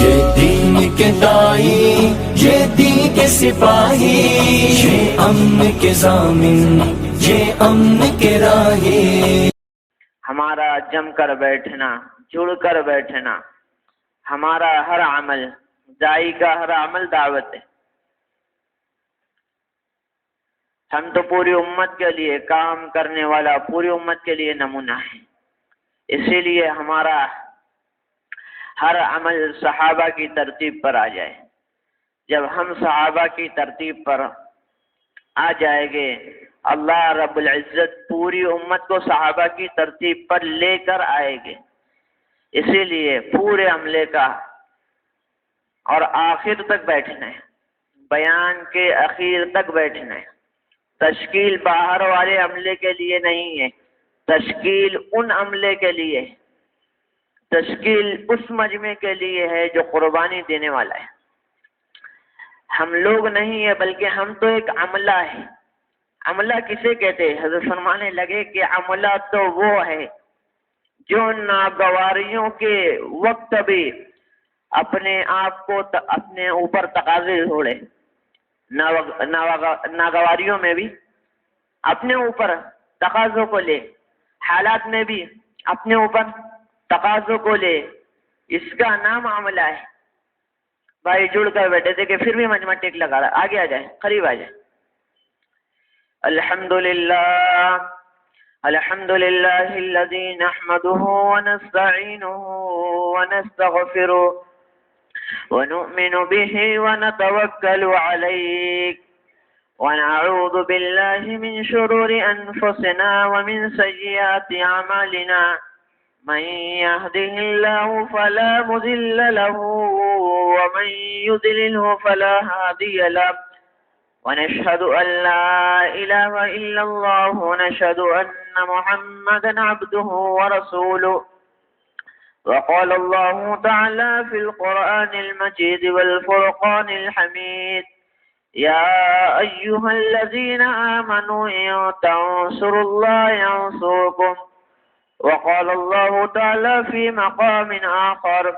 یہ دین کے دائی، یہ دین کے سپاہی، یہ امن کے ضامن، یہ امن کے راہی۔ ہمارا جم کر بیٹھنا، جڑ کر بیٹھنا، ہمارا ہر عمل، دائی کا ہر عمل دعوت ہے۔ ہم تو پوری امت کے لیے کام کرنے والا، پوری امت کے لیے نمونہ ہے۔ اسی لیے ہمارا ہر عمل صحابہ کی ترتیب پر آ جائے۔ جب ہم صحابہ کی ترتیب پر آ جائیں گے، اللہ رب العزت پوری امت کو صحابہ کی ترتیب پر لے کر آئے گے۔ اسی لیے پورے عملے کا اور آخر تک بیٹھنا ہے، بیان کے اخیر تک بیٹھنا ہے۔ تشکیل باہر والے عملے کے لیے نہیں ہے، تشکیل ان عملے کے لیے، تشکیل اس مجمع کے لیے ہے جو قربانی دینے والا ہے۔ ہم لوگ نہیں ہے بلکہ ہم تو ایک عملہ ہے۔ عملہ کسے کہتے ہیں؟ حضرت فرمانے لگے کہ عملہ تو وہ ہے جو ناگواریوں کے وقت بھی اپنے آپ کو اپنے اوپر تقاضے چھوڑے، ناگواریوں میں بھی اپنے اوپر تقاضوں کو لے، حالات میں بھی اپنے اوپر تقاضوں کو لے، اس کا نام عملہ ہے۔ بھائی جڑ کر بیٹھے تھے کہ پھر بھی مجمع ٹیک لگا رہا، آگے آ جائے، قریب آ جائے۔ الحمدللہ الحمدللہ الذی نحمده ونستعینه ونستغفره ونؤمن به ونتوکل علیہ ونعوذ باللہ من شرور انفسنا ومن سیئات اعمالنا من يهده الله فلا مضل له ومن يضلله فلا هادي له ونشهد أن لا إله إلا الله ونشهد أن محمدا عبده ورسوله وقال الله تعالى في القرآن المجيد والفرقان الحميد يا أيها الذين آمنوا إن تنصروا الله ينصركم وقال الله تعالى في مقام آخر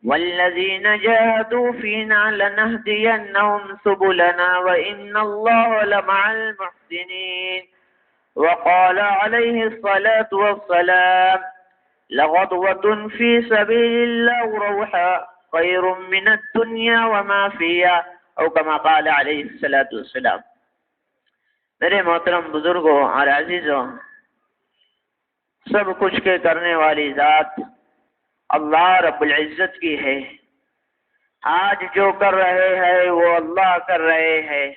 والذين جاهدوا فينا لنهدينهم سبلنا وإن الله لمع المحسنين وقال عليه الصلاة والسلام لغدوة في سبيل الله روحا خير من الدنيا وما فيها او كما قال عليه الصلاة والسلام۔ میرے محترم بزرگوں اور عزیزوں، سب کچھ کے کرنے والی ذات اللہ رب العزت کی ہے۔ آج جو کر رہے ہیں وہ اللہ کر رہے ہیں،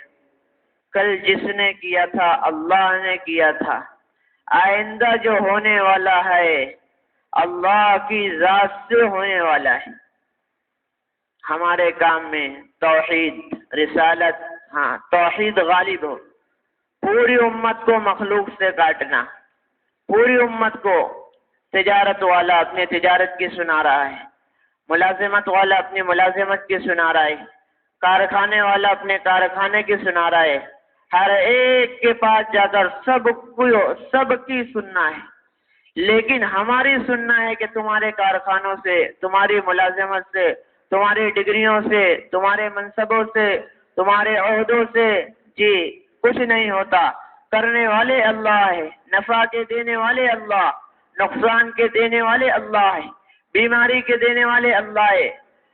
کل جس نے کیا تھا اللہ نے کیا تھا، آئندہ جو ہونے والا ہے اللہ کی ذات سے ہونے والا ہے۔ ہمارے کام میں توحید، رسالت، توحید غالب ہو، پوری امت کو مخلوق سے کاٹنا، پوری امت کو تجارت والا اپنے تجارت کی سنا رہا ہے، ملازمت والا اپنی ملازمت کی سنا رہا ہے، کارخانے والا اپنے کارخانے کی سنا رہا ہے، ہر ایک کے پاس جا کر سب کی سننا ہے۔ لیکن ہماری سننا ہے کہ تمہارے کارخانوں سے، تمہاری ملازمت سے، تمہاری ڈگریوں سے، تمہارے منصبوں سے، تمہارے عہدوں سے جی کچھ نہیں ہوتا۔ کرنے والے اللہ ہے، نفع کے دینے والے اللہ، نقصان کے دینے والے اللہ ہے، بیماری کے دینے والے اللہ ہے،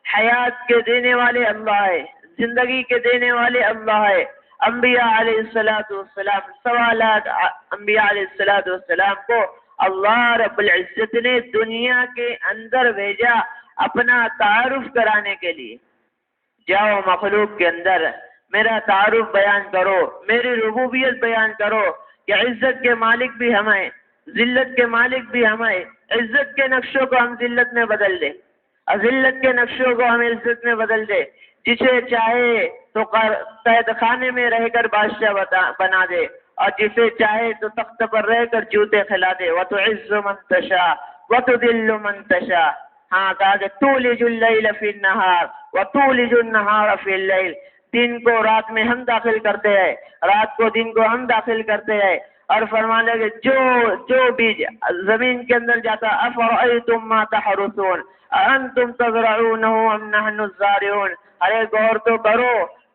حیات کے دینے والے اللہ ہے، زندگی کے دینے والے اللہ ہے۔ انبیاء علیہ السلام، سوالات انبیاء علیہ السلام کو اللہ رب العزت نے دنیا کے اندر بھیجا اپنا تعارف کرانے کے لیے۔ جاؤ مخلوق کے اندر میرا تعارف بیان کرو، میری ربوبیت بیان کرو کہ عزت کے مالک بھی ہم ہیں، ذلت کے مالک بھی ہم ہیں۔ عزت کے نقشوں کو ہم ذلت میں بدل دیں، ذلت کے نقشوں کو ہم عزت میں بدل دیں۔ جسے چاہے تو قید خانے میں رہ کر بادشاہ بنا دے، اور جسے چاہے تو تخت پر رہ کر جوتے کھلا دے۔ وَتُعِزُّ مَن تَشَاءُ وَتُذِلُّ مَن تَشَاءُ۔ کہا کہ تولج اللیل فی النہار وتولج النہار فی اللیل۔ دن کو رات میں ہم داخل کرتے ہیں، رات کو دن کو ہم داخل کرتے ہیں۔ اور فرمانے لگے جو بیج زمین کے اندر جاتا افرأیتم ما تحرثون، انتم تزرعونه ام نحن الزارعون. ارے غور تو کرو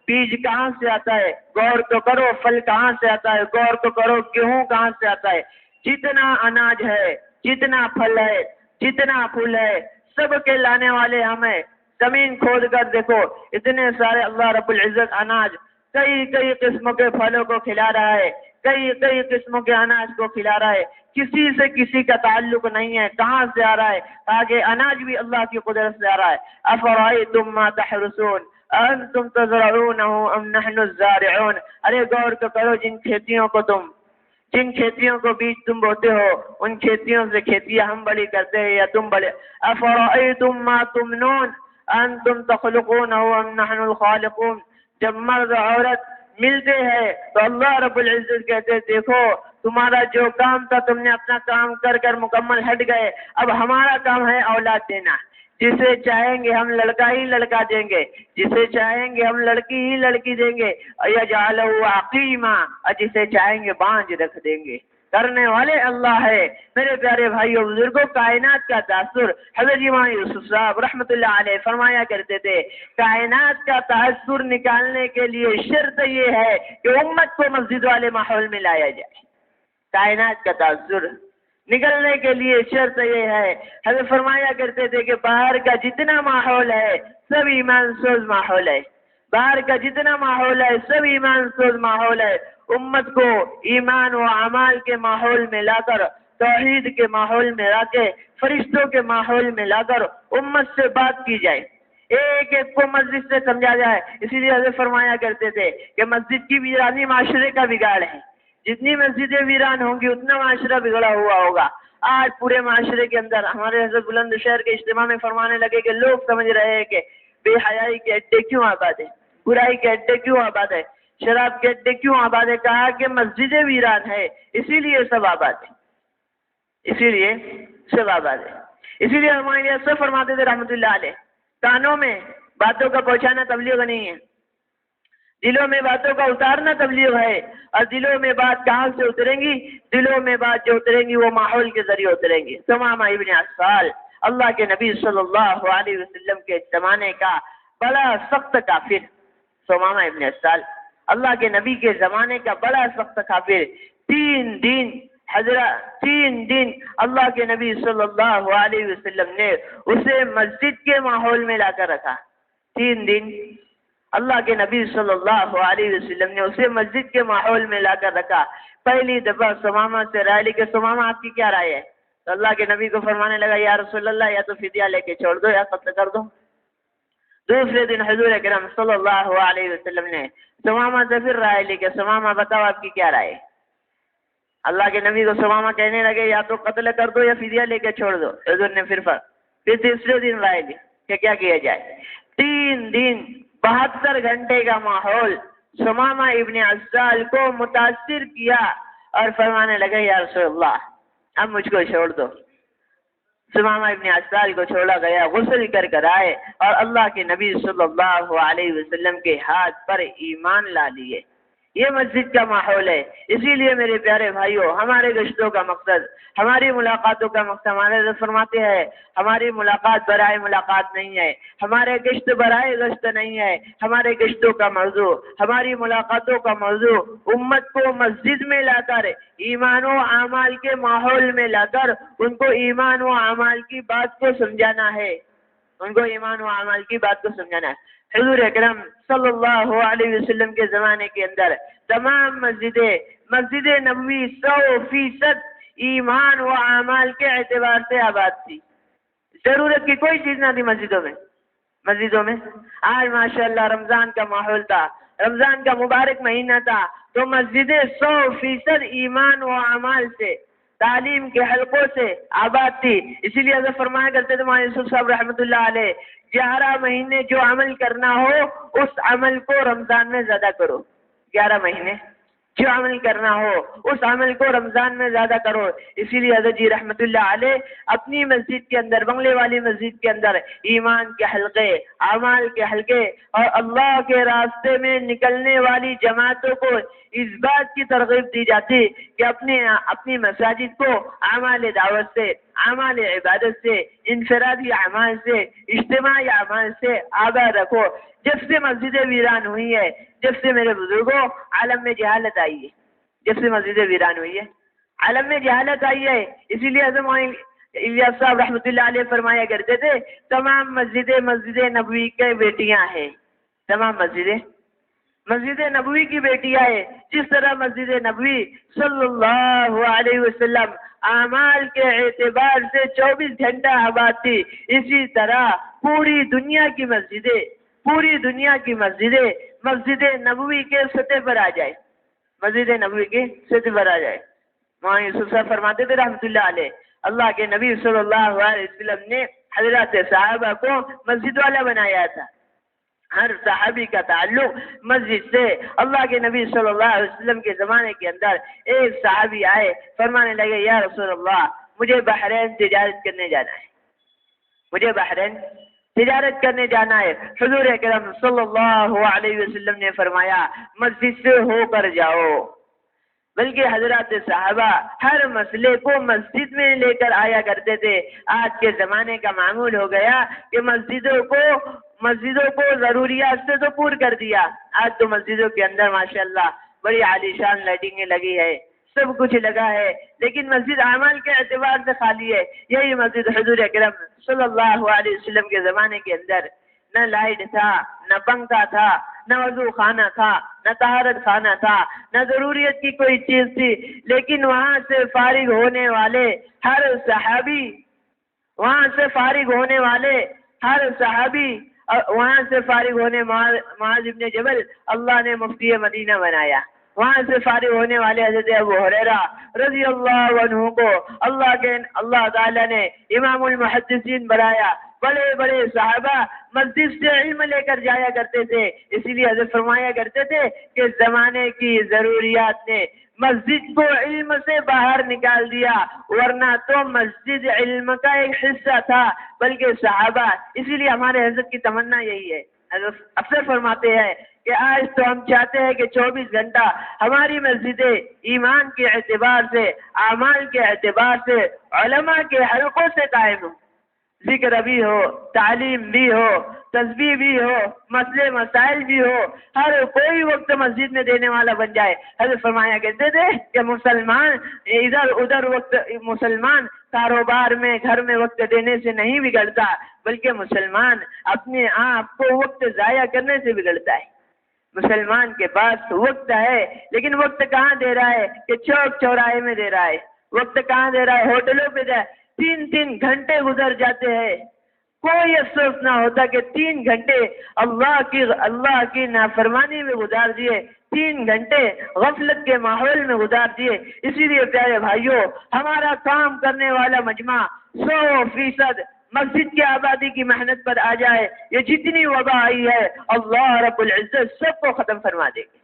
بیج کہاں سے آتا ہے، غور تو کرو پھل کہاں سے آتا ہے، غور تو کرو گیہوں کہاں سے آتا ہے. جتنا اناج ہے، جتنا پھل ہے، جتنا پھول ہے، سب کے لانے والے ہم ہیں. زمین کھود کر دیکھو اتنے سارے اللہ رب العزت اناج کئی کئی قسموں کے پھلوں کو کھلا رہا ہے، کئی کئی قسموں کے اناج کو کھلا رہا ہے. کسی سے کسی کا تعلق نہیں ہے، کہاں سے آ رہا ہے؟ تاکہ اناج بھی اللہ کی قدرت سے آ رہا ہے. افرأیتم ما تحرثون انتم تزرعونه ام نحن الزارعون. ارے غور تو کرو جن کھیتیوں کو بیج تم بوتے ہو، ان کھیتیوں سے کھیتیاں ہم بڑی کرتے ہیں یا تم بڑے. افرأیتم ما تمنون انتم تخلقونه ام نحن الخالقون. جب مرد عورت ملتے ہیں تو اللہ رب العزت کہتے ہیں دیکھو تمہارا جو کام تھا تم نے اپنا کام کر کر مکمل ہٹ گئے، اب ہمارا کام ہے اولاد دینا. جسے چاہیں گے ہم لڑکا ہی لڑکا دیں گے، جسے چاہیں گے ہم لڑکی ہی لڑکی دیں گے. یجعلہ عقیما، اور جسے چاہیں گے بانج رکھ دیں گے. کرنے والے اللہ ہے. میرے پیارے بھائیو بزرگوں، کائنات کا تاثر حضرت امام یوسف صاحب رحمۃ اللہ علیہ فرمایا کرتے تھے، کائنات کا تاثر نکالنے کے لیے شرط یہ ہے کہ امت کو مسجد والے ماحول میں لایا جائے. کائنات کا تاثر نکلنے کے لیے شرط یہ ہے. حضرت فرمایا کرتے تھے کہ باہر کا جتنا ماحول ہے سب ایمان سوز ماحول ہے، باہر کا جتنا ماحول ہے سب ایمان سوز ماحول ہے. امت کو ایمان و اعمال کے ماحول میں لا کر، توحید کے ماحول میں لا کے، فرشتوں کے ماحول میں لا کر امت سے بات کی جائے، ایک ایک کو مسجد سے سمجھا جائے. اسی لیے حضرت فرمایا کرتے تھے کہ مسجد کی ویرانی معاشرے کا بگاڑ ہے. جتنی مسجدیں ویران ہوں گی اتنا معاشرہ بگڑا ہوا ہوگا. آج پورے معاشرے کے اندر ہمارے حضرت بلند شہر کے اجتماع میں فرمانے لگے کہ لوگ سمجھ رہے ہیں کہ بے حیائی کے اڈے کیوں آباد ہے، برائی کے اڈے کیوں آباد ہے، شراب کے اڈے کیوں آباد ہے. کہا کہ مسجدیں ویران ہے اسی لیے سب آباد ہے، اسی لیے سب آباد ہے. اسی لیے ہمارے لیے سب فرماتے تھے رحمۃ اللہ علیہ، کانوں میں باتوں کا پہنچانا تبلیغ نہیں ہے، دلوں میں باتوں کا اتارنا تبلیغ ہے. اور دلوں میں بات کہاں سے اتریں گی؟ دلوں میں بات جو اتریں گی وہ ماحول کے ذریعے اتریں گی. ثمامہ ابن عسال اللہ کے نبی صلی اللہ علیہ وسلم کے زمانے کا بڑا سخت کافر، ثمامہ ابن عسال اللہ کے نبی کے زمانے کا بڑا سخت کافر. 3 دن اللہ کے نبی صلی اللہ علیہ وسلم نے اسے مسجد کے ماحول میں لا کر رکھا. 3 دن اللہ کے نبی صلی اللہ علیہ وسلم نے اسے مسجد کے ماحول میں لا کر رکھا. پہلی دفعہ ثمامہ سے رائے لی کہ ثمامہ آپ کی کیا رائے ہے؟ تو اللہ کے نبی کو فرمانے لگا یا رسول اللہ یا تو فدیہ لے کے چھوڑ دو یا قتل کر دو. دوسرے دن حضور اکرم صلی اللہ علیہ وسلم نے ثمامہ سے پھر رائے لی کہ ثمامہ بتاؤ آپ کی کیا رائے ہے؟ اللہ کے نبی کو ثمامہ کہنے لگے یا تو قتل کر دو یا فدیہ لے کے چھوڑ دو. حضور نے پھر تیسرے دن رائے لی کہ کیا کیا جائے. 3 دن 72 گھنٹے کا ماحول ثمامہ ابن عسال کو متاثر کیا اور فرمانے لگے یا رسول اللہ اب مجھ کو چھوڑ دو. ثمامہ ابن عسال کو چھوڑا گیا، غسل کر آئے اور اللہ کے نبی صلی اللہ علیہ وسلم کے ہاتھ پر ایمان لا لیے. یہ مسجد کا ماحول ہے. اسی لیے میرے پیارے بھائیوں، ہمارے گشتوں کا مقصد، ہماری ملاقاتوں کا مقصد، ہمارے حضرت فرماتے ہیں ہماری ملاقات برائے ملاقات نہیں ہے، ہمارے گشت برائے گشت نہیں ہے. ہمارے گشتوں کا موضوع، ہماری ملاقاتوں کا موضوع امت کو مسجد میں لا کر ایمان و اعمال کے ماحول میں لا کر ان کو ایمان و اعمال کی بات کو سمجھانا ہے، ان کو ایمان و اعمال کی بات کو سمجھانا ہے. حضور اکرم صلی اللہ علیہ وسلم کے زمانے کے اندر تمام مسجد نبوی 100% ایمان و اعمال کے اعتبار سے آباد تھی. ضرورت کی کوئی چیز نہ تھی مسجدوں میں. آج ماشاءاللہ رمضان کا ماحول تھا، رمضان کا مبارک مہینہ تھا تو مسجدیں 100% ایمان و اعمال سے، تعلیم کے حلقوں سے آباد تھی. اسی لیے حضرت فرمایا کرتے تھے مولانا یوسف صاحب رحمۃ اللہ علیہ 11 مہینے جو عمل کرنا ہو اس عمل کو رمضان میں زیادہ کرو. 11 مہینے جو عمل کرنا ہو اس عمل کو رمضان میں زیادہ کرو. اسی لیے حضرت جی رحمۃ اللہ علیہ اپنی مسجد کے اندر، بنگلے والی مسجد کے اندر ایمان کے حلقے، اعمال کے حلقے اور اللہ کے راستے میں نکلنے والی جماعتوں کو اس بات کی ترغیب دی جاتی کہ اپنی مساجد کو اعمال دعوت سے، اعمال عبادت سے، انفرادی اعمال سے، اجتماعی اعمال سے آگاہ رکھو۔ جب سے مسجدیں ویران ہوئی ہے، جب سے میرے بزرگوں عالم میں جہالت آئی ہے، جب سے مسجدیں ویران ہوئی ہے عالم میں جہالت آئی ہے، اسی لیے حضرت الیاس صاحب رحمۃ اللہ علیہ فرمایا کرتے تھے تمام مسجدیں مسجد نبوی کے بیٹیاں ہیں، تمام مسجدیں مسجد نبوی کی بیٹیاں ہیں۔ جس طرح مسجد نبوی صلی اللہ علیہ وسلم اعمال کے اعتبار سے 24 گھنٹہ آباد تھی، اسی طرح پوری دنیا کی مسجدیں مسجد نبوی کے سطح پر آ جائے، مسجد نبوی کے سطح پر آ جائے۔ وہاں یوسف صاحب فرماتے تھے رحمۃ اللہ علیہ، اللہ کے نبی صلی اللہ علیہ وسلم نے حضرات صحابہ کو مسجد والا بنایا تھا۔ ہر صحابی کا تعلق مسجد سے۔ اللہ کے نبی صلی اللہ علیہ وسلم کے زمانے کے اندر ایک صحابی آئے، فرمانے لگے یا رسول اللہ مجھے بحرین تجارت کرنے جانا ہے، مجھے بحرین تجارت کرنے جانا ہے۔ حضور اکرم صلی اللہ علیہ وسلم نے فرمایا مسجد سے ہو کر جاؤ۔ بلکہ حضرات صحابہ ہر مسئلے کو مسجد میں لے کر آیا کرتے تھے۔ آج کے زمانے کا معمول ہو گیا کہ مسجدوں کو ضروریات سے تو پور کر دیا۔ آج تو مسجدوں کے اندر ماشاءاللہ بڑی عالیشان لائٹنگیں لگی ہے، سب کچھ لگا ہے، لیکن مسجد اعمال کے اعتبار سے خالی ہے۔ یہی مسجد حضور اکرم صلی اللہ علیہ وسلم کے زمانے کے اندر نہ لائٹ تھا، نہ پنکھا تھا، نہ وضو خانہ تھا، نہ طہارت خانہ تھا، نہ ضروریت کی کوئی چیز تھی، لیکن وہاں سے فارغ ہونے والے ہر صحابی وہاں سے فارغ ہونے معاذ ابن جبل اللہ نے مفتی مدینہ بنایا۔ وہاں سے فارغ ہونے والے حضرت ابو ہریرہ رضی اللہ عنہ کو اللہ تعالیٰ نے امام المحدثین بنایا۔ بڑے بڑے صحابہ مسجد سے علم لے کر جایا کرتے تھے، اسی لیے حضرت فرمایا کرتے تھے کہ زمانے کی ضروریات نے مسجد کو علم سے باہر نکال دیا، ورنہ تو مسجد علم کا ایک حصہ تھا۔ بلکہ صحابہ، اسی لیے ہمارے حضرت کی تمنا یہی ہے، حضرت اکثر فرماتے ہیں کہ آج تو ہم چاہتے ہیں کہ 24 گھنٹہ ہماری مسجدیں ایمان کے اعتبار سے، اعمال کے اعتبار سے، علماء کے حلقوں سے قائم ہوں، ذکر بھی ہو، تعلیم بھی ہو، تسبیح بھی ہو، مسئلے مسائل بھی ہو، ہر کوئی وقت مسجد میں دینے والا بن جائے۔ حضرت فرمایا کرتے تھے کہ مسلمان ادھر ادھر مسلمان کاروبار میں گھر میں وقت دینے سے نہیں بگڑتا، بلکہ مسلمان اپنے آپ کو وقت ضائع کرنے سے بگڑتا ہے۔ مسلمان کے پاس وقت ہے، لیکن وقت کہاں دے رہا ہے کہ چوک چوراہے میں دے رہا ہے، وقت کہاں دے رہا ہے ہوٹلوں پہ دے رہا ہے۔ 3 گھنٹے گزر جاتے ہیں، کوئی افسوس نہ ہوتا کہ 3 گھنٹے اللہ کی نافرمانی میں گزار دیے، 3 گھنٹے غفلت کے ماحول میں گزار دیے۔ اسی لیے پیارے بھائیوں، ہمارا کام کرنے والا مجمع 100% مسجد کی آبادی کی محنت پر آ جائے، یہ جتنی وبا آئی ہے اللہ رب العزت سب کو ختم فرما دے گی۔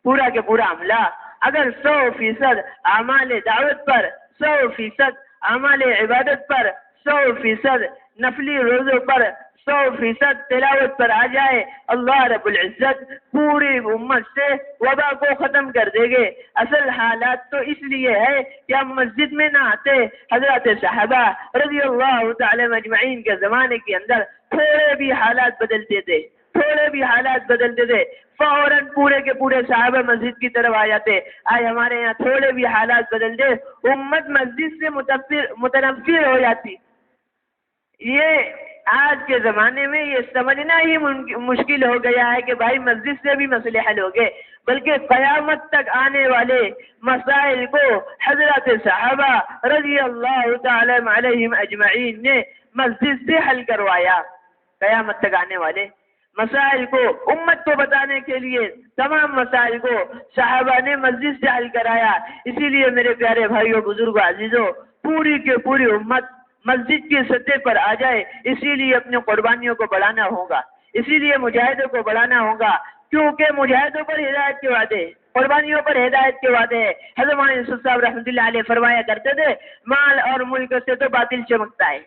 پورا کے پورا عملہ اگر 100% اعمال دعوت پر، 100% اعمال عبادت پر، 100% نفلی روزوں پر، 100% تلاوت پر آ جائے، اللہ رب العزت پوری امت سے وبا کو ختم کر دے گے۔ اصل حالات تو اس لیے ہے کہ ہم مسجد میں نہ آتے۔ حضرات صحابہ رضی اللہ تعالی مجمعین کے زمانے کے اندر تھوڑے بھی حالات بدلتے تھے، فوراً پورے کے پورے صحابہ مسجد کی طرف آ جاتے۔ آج ہمارے یہاں تھوڑے بھی حالات بدل دے، امت مسجد سے متنفر ہو جاتی۔ یہ آج کے زمانے میں یہ سمجھنا ہی مشکل ہو گیا ہے کہ بھائی مسجد سے بھی مسئلے حل ہو گئے، بلکہ قیامت تک آنے والے مسائل کو حضرات صحابہ رضی اللہ تعالی علیہم اجمعین نے مسجد سے حل کروایا۔ قیامت تک آنے والے مسائل کو امت کو بتانے کے لیے تمام مسائل کو صحابہ نے مسجد سے حل کرایا۔ اسی لیے میرے پیارے بھائیوں، بزرگوں، عزیزوں، پوری کی پوری امت مسجد کی سطح پر آ جائے۔ اسی لیے اپنی قربانیوں کو بڑھانا ہوگا، اسی لیے مجاہدوں کو بڑھانا ہوگا، کیونکہ مجاہدوں پر ہدایت کے وعدے، قربانیوں پر ہدایت کے وعدے ہیں۔ حضرت یوسف صاحب رحمۃ اللہ علیہ فرمایا کرتے تھے مال اور ملک سے تو باطل چمکتا ہے،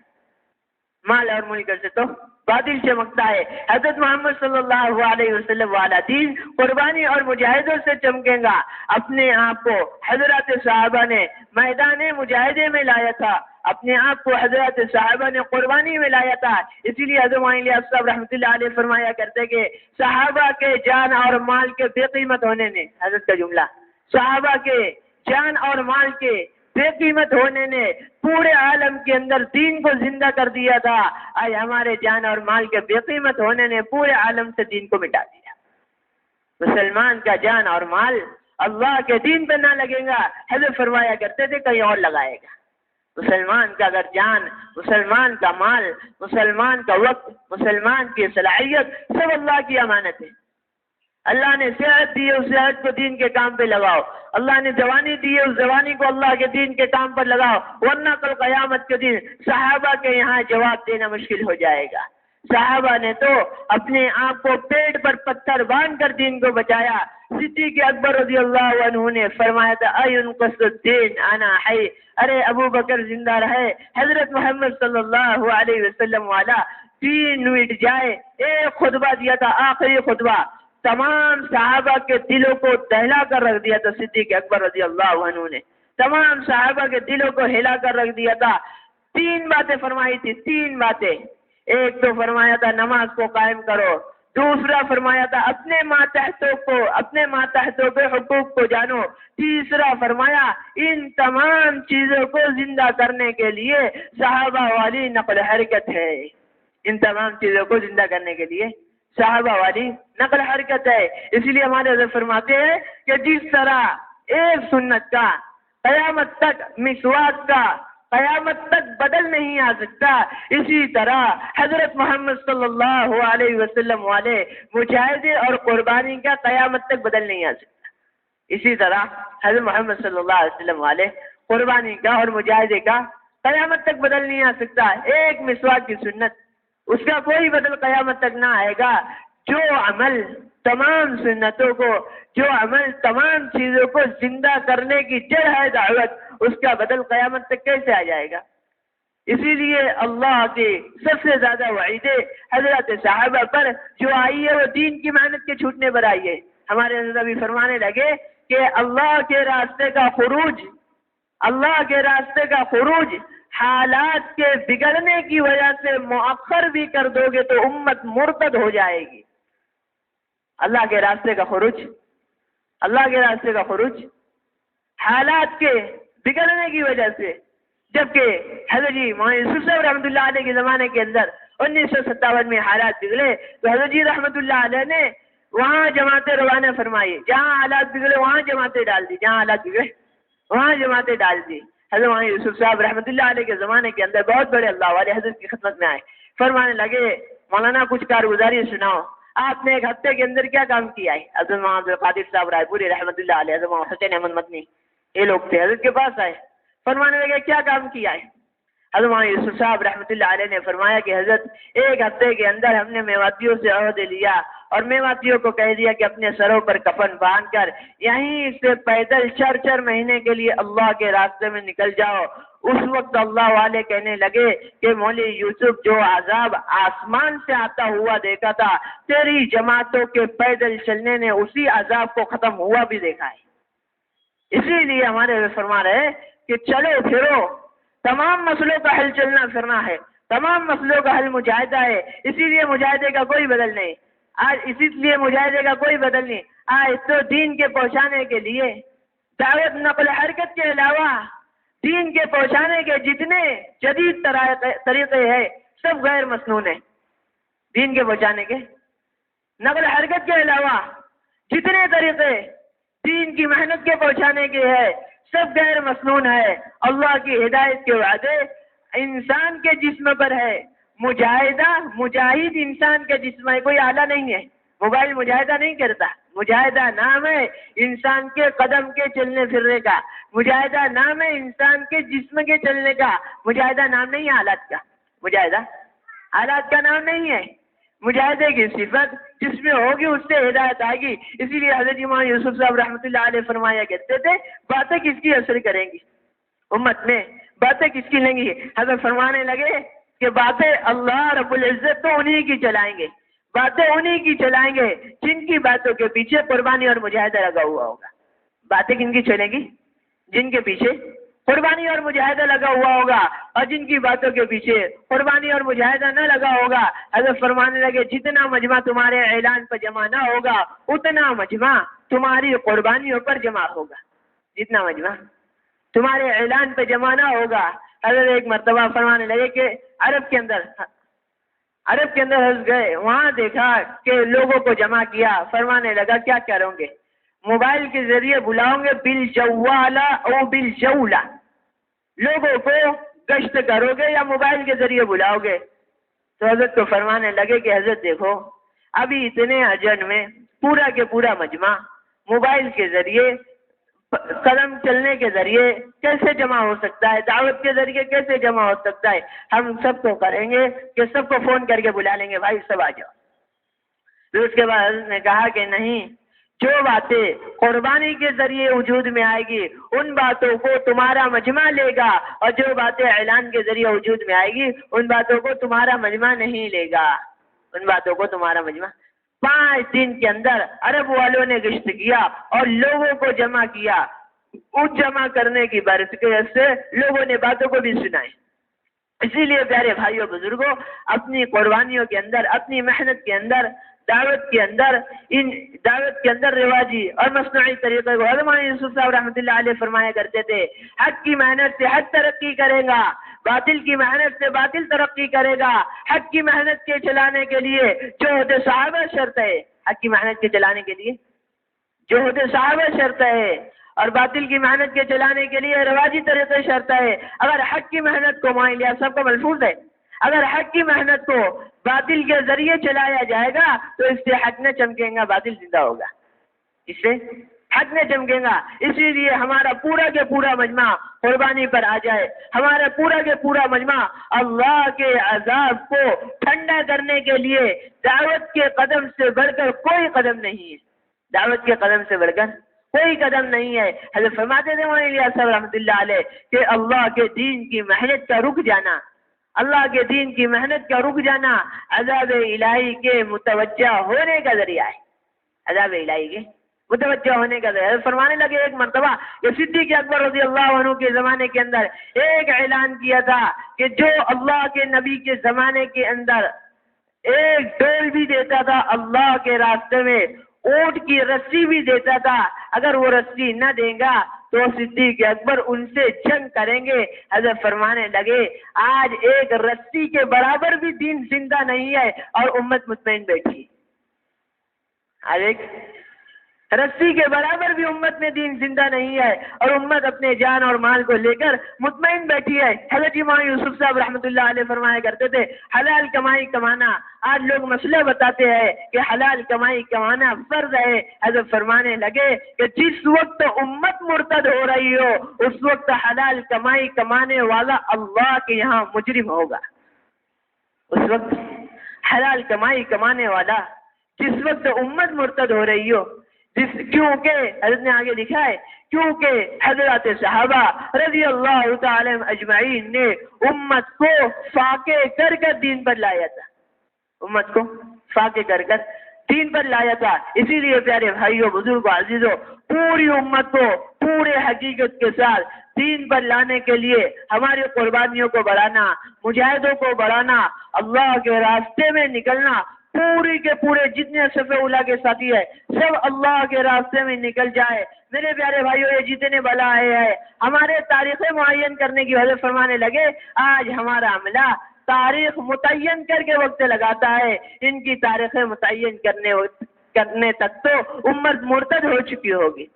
مال اور ملک سے تو باطل چمکتا ہے۔ حضرت محمد صلی اللہ علیہ وسلم والا دین قربانی اور مجاہدوں سے چمکے گا۔ اپنے آپ کو حضرات صحابہ نے میدان مجاہدے میں لایا تھا، اپنے آپ کو حضرات صحابہ نے قربانی میں لایا تھا۔ اسی لیے حضرت الیاس صاحب رحمۃ اللہ علیہ فرمایا کرتے کہ صحابہ کے جان اور مال کے بے قیمت ہونے نے، حضرت کا جملہ، صحابہ کے جان اور مال کے بے قیمت ہونے نے پورے عالم کے اندر دین کو زندہ کر دیا تھا۔ آج ہمارے جان اور مال کے بے قیمت ہونے نے پورے عالم سے دین کو مٹا دیا۔ مسلمان کا جان اور مال اللہ کے دین پہ نہ لگے گا، حضرت فرمایا کرتے تھے کہیں اور لگائے گا۔ مسلمان کا اگر جان، مسلمان کا مال، مسلمان کا وقت، مسلمان کی صلاحیت سب اللہ کی امانت ہے۔ اللہ نے صحت دی ہے، اس صحت کو دین کے کام پہ لگاؤ۔ اللہ نے جوانی دی ہے، اس جوانی کو اللہ کے دین کے کام پر لگاؤ، ورنہ کل قیامت کے دن صحابہ کے یہاں جواب دینا مشکل ہو جائے گا۔ صحابہ نے تو اپنے آپ کو پیٹ پر پتھر باندھ کر دین کو بچایا۔ صدیق اکبر رضی اللہ عنہ نے فرمایا تھا اَيُنْقَصُ الدِّينَ أَنَا حَيٍّ، ارے ابو بکر زندہ رہے، حضرت محمد صلی اللہ علیہ وسلم والا دین مٹ جائے۔ ایک خطبہ دیا تھا، آخری خطبہ، تمام صحابہ کے دلوں کو دہلا کر رکھ دیا تھا۔ صدیق اکبر رضی اللہ عنہ نے تمام صحابہ کے دلوں کو ہلا کر رکھ دیا تھا۔ 3 باتیں فرمائی تھی، 3 باتیں۔ ایک تو فرمایا تھا نماز کو قائم کرو، دوسرا فرمایا تھا اپنے ماتحتوں کے حقوق کو جانو، تیسرا فرمایا ان تمام چیزوں کو زندہ کرنے کے لیے صحابہ والی نقل حرکت ہے۔ ان تمام چیزوں کو زندہ کرنے کے لیے صحابہ والی نقل حرکت ہے۔ اسی لیے ہمارے حضرت فرماتے ہیں کہ جس طرح ایک سنت کا قیامت تک، مسواک کا قیامت تک بدل نہیں آ سکتا، اسی طرح حضرت محمد صلی اللہ علیہ وسلم والے مجاہدے اور قربانی کا قیامت تک بدل نہیں آ سکتا۔ اسی طرح حضرت محمد صلی اللہ علیہ وسلم والے قربانی کا اور مجاہدے کا قیامت تک بدل نہیں آ سکتا۔ ایک مسواک کی سنت، اس کا کوئی بدل قیامت تک نہ آئے گا۔ جو عمل تمام سنتوں کو، جو عمل تمام چیزوں کو زندہ کرنے کی جڑ ہے دعوت، اس کا بدل قیامت تک کیسے آ جائے گا؟ اسی لیے اللہ کی سب سے زیادہ وعیدیں حضرت صحابہ پر جو آئی ہے وہ دین کی محنت کے چھوٹنے پر آئی ہے۔ ہمارے حضرت ابھی فرمانے لگے کہ اللہ کے راستے کا خروج، اللہ کے راستے کا خروج حالات کے بگڑنے کی وجہ سے مؤخر بھی کر دو گے تو امت مرتد ہو جائے گی۔ اللہ کے راستے کا خروج، اللہ کے راستے کا خروج حالات کے بگڑنے کی وجہ سے، جبکہ حضرت جی یوسف صاحب رحمۃ اللہ علیہ کے زمانے کے اندر 1957 میں حالات بگڑے تو حضرت جی رحمۃ اللہ علیہ نے وہاں جماعتیں روانہ فرمائی، جہاں حالات بگڑے وہاں جماعتیں ڈال دی، جہاں حالات بگڑے وہاں جماعتیں ڈال دی۔ حضرت یوسف صاحب رحمۃ اللہ علیہ کے زمانے کے اندر بہت بڑے اللہ والے حضرت کی خدمت میں آئے، فرمانے لگے مولانا کچھ کارگزاری سناؤ، آپ نے ایک ہفتے کے اندر کیا کام کیا ہے؟ حضرت محمد قادر صاحب رائے پوری رحمۃ اللہ علیہ، حضرت محمد حسین احمد مدنی، یہ لوگ تھے، حضرت کے پاس آئے، فرمانے لگے کیا کام کیا ہے؟ حضرت محمد یوسف صاحب رحمۃ اللہ علیہ نے فرمایا کہ حضرت ایک ہفتے کے اندر ہم نے میواتیوں سے عہدے لیا اور میواتیوں کو کہہ دیا کہ اپنے سروں پر کفن باندھ کر یہیں سے پیدل 4 مہینے کے لیے اللہ کے راستے میں نکل جاؤ۔ اس وقت اللہ والے کہنے لگے کہ مولوی یوسف جو عذاب آسمان سے آتا ہوا دیکھا تھا، تیری جماعتوں کے پیدل چلنے نے اسی عذاب کو ختم ہوا بھی دیکھا ہے۔ اسی لیے ہمارے فرما رہے کہ چلو پھرو، تمام مسئلوں کا حل چلنا پھرنا ہے، تمام مسئلوں کا حل مجاہدہ ہے، اسی لیے مجاہدے کا کوئی بدل نہیں آج، اسی لیے مجاہدے کا کوئی بدل نہیں آج تو دین کے پہنچانے کے لیے دعوت نقل حرکت کے علاوہ دین کے پہنچانے کے جتنے جدید طریقے ہیں سب غیر مسنون ہیں۔ دین کے پہنچانے کے نقل حرکت کے علاوہ جتنے طریقے دین کی محنت کے پہنچانے کے ہیں سب غیر مسنون ہے۔ اللہ کی ہدایت کے وعدے انسان کے جسم پر ہے، مجاہد انسان کے جسم ہے، کوئی آلہ نہیں ہے، موبائل مجاہدہ نہیں کرتا، مجاہدہ نام ہے انسان کے قدم کے چلنے پھرنے کا، مجاہدہ نام ہے انسان کے جسم کے چلنے کا، مجاہدہ نام نہیں ہے آلات کا، مجاہدہ آلات کا نام نہیں ہے۔ مجاہدے کی صفت جس میں ہوگی اس سے ہدایت آئے گی۔ اسی لیے حضرت امام یوسف صاحب رحمۃ اللہ علیہ فرمایا کرتے تھے باتیں کس کی اثر کریں گی، امت میں باتیں کس کی لیں گی؟ حضرت فرمانے لگے کہ باتیں اللہ رب العزت تو انہی کی چلائیں گے، باتیں انہی کی چلائیں گے جن کی باتوں کے پیچھے قربانی اور مجاہدہ لگا ہوا ہوگا۔ باتیں کن کی چلیں گی؟ جن کے پیچھے قربانی اور مجاہدہ لگا ہوا ہوگا، اور جن کی باتوں کے پیچھے قربانی اور مجاہدہ نہ لگا ہوگا، حضرت فرمانے لگے جتنا مجمع تمہارے اعلان پر جمع نہ ہوگا اتنا مجمع تمہاری قربانیوں پر جمع ہوگا۔ جتنا مجمع تمہارے اعلان پہ جمع نہ ہوگا۔ حضرت ایک مرتبہ فرمانے لگے کہ عرب کے اندر حضرت گئے، وہاں دیکھا کہ لوگوں کو جمع کیا، فرمانے لگا کیا کرو گے؟ موبائل کے ذریعے بلاؤں گے بالجوالہ او بالجولہ، لوگوں کو گشت کرو گے یا موبائل کے ذریعے بلاؤ گے؟ تو حضرت کو فرمانے لگے کہ حضرت دیکھو ابھی اتنے اجن میں پورا کے پورا مجمع موبائل کے ذریعے قدم چلنے کے ذریعے کیسے جمع ہو سکتا ہے، دعوت کے ذریعے کیسے جمع ہو سکتا ہے؟ ہم سب کو کریں گے کہ سب کو فون کر کے بلا لیں گے، بھائی سب آ جاؤ۔ پھر اس کے بعد حضرت نے کہا کہ نہیں، جو باتیں قربانی کے ذریعے وجود میں آئے گی ان باتوں کو تمہارا مجمع لے گا، اور جو باتیں اعلان کے ذریعے وجود میں آئے گی ان باتوں کو تمہارا مجمع نہیں لے گا، ان باتوں کو تمہارا مجمع۔ 5 دن کے اندر عرب والوں نے گشت کیا اور لوگوں کو جمع کیا، اس جمع کرنے کی برکت سے لوگوں نے باتوں کو بھی سنائے۔ اسی لیے پیارے بھائیوں بزرگوں، اپنی قربانیوں کے اندر، اپنی محنت کے اندر، دعوت کے اندر رواجی اور مصنوعی طریقے کو علامہ یوسف صاحب رحمۃ اللہ علیہ فرمایا کرتے تھے، حق کی محنت سے حق ترقی کرے گا، باطل کی محنت سے باطل ترقی کرے گا۔ حق کی محنت کے چلانے کے لیے جوہد صحابہ شرط ہے، حق کی محنت کے چلانے کے لیے جوہد صحابہ شرط ہے، اور باطل کی محنت کے چلانے کے لیے رواجی طریقے شرط ہے۔ اگر حق کی محنت کو مان لیا، سب کو ملفوظ ہے، اگر حق کی محنت کو باطل کے ذریعے چلایا جائے گا تو اس سے حق نہ چمکے گا، باطل زندہ ہوگا، اس سے حق نہ چمکے گا۔ اسی لیے ہمارا پورا کے پورا مجمع قربانی پر آ جائے، ہمارا پورا کے پورا مجمع اللہ کے عذاب کو ٹھنڈا کرنے کے لیے دعوت کے قدم سے بڑھ کر کوئی قدم نہیں ہے، دعوت کے قدم سے بڑھ کر کوئی قدم نہیں ہے۔ حضرت فرماتے تھے مولانا الیاس صاحب رحمۃ اللہ علیہ کہ اللہ کے دین کی محنت کا رک جانا، اللہ کے دین کی محنت کا رک جانا عذاب الہی کے متوجہ ہونے کا ذریعہ ہے، عذاب الہی کے متوجہ ہونے کا ذریعہ۔ فرمانے لگے ایک مرتبہ کہ صدیق اکبر رضی اللہ عنہ کے زمانے کے اندر ایک اعلان کیا تھا کہ جو اللہ کے نبی کے زمانے کے اندر ایک ڈول بھی دیتا تھا اللہ کے راستے میں، اونٹ کی رسی بھی دیتا تھا، اگر وہ رسی نہ دے گا تو صدیق اکبر ان سے جنگ کریں گے۔ حضرت فرمانے لگے آج ایک رسی کے برابر بھی دین زندہ نہیں ہے اور امت مطمئن بیٹھی، آج ایک رسی کے برابر بھی امت میں دین زندہ نہیں ہے اور امت اپنے جان اور مال کو لے کر مطمئن بیٹھی ہے۔ حضرت امام یوسف صاحب رحمۃ اللہ علیہ فرمایا کرتے تھے حلال کمائی کمانا، آج لوگ مسئلہ بتاتے ہیں کہ حلال کمائی کمانا فرض ہے۔ حضرت فرمانے لگے کہ جس وقت امت مرتد ہو رہی ہو اس وقت حلال کمائی کمانے والا اللہ کے یہاں مجرم ہوگا، اس وقت حلال کمائی کمانے والا جس وقت امت مرتد ہو رہی ہو، کیونکہ حضرت نے آگے لکھا ہے کیونکہ حضرات صحابہ رضی اللہ تعالی اجمعین نے امت کو فاقے کر کر دین پر لایا تھا، امت کو فاقے کر کر دین پر لایا تھا۔ اسی لیے پیارے بھائیوں بزرگوں عزیزوں، پوری امت کو پورے حقیقت کے ساتھ دین پر لانے کے لیے ہماری قربانیوں کو بڑھانا، مجاہدوں کو بڑھانا، اللہ کے راستے میں نکلنا، پوری کے پورے جتنے صف اولیاء کے ساتھی ہے سب اللہ کے راستے میں نکل جائے۔ میرے پیارے بھائیوں، یہ جتنے بلا آئے ہیں ہمارے تاریخیں معین کرنے کی وجہ فرمانے لگے آج ہمارا عملہ تاریخ متعین کر کے وقت لگاتا ہے، ان کی تاریخیں متعین کرنے تک تو امت مرتد ہو چکی ہوگی۔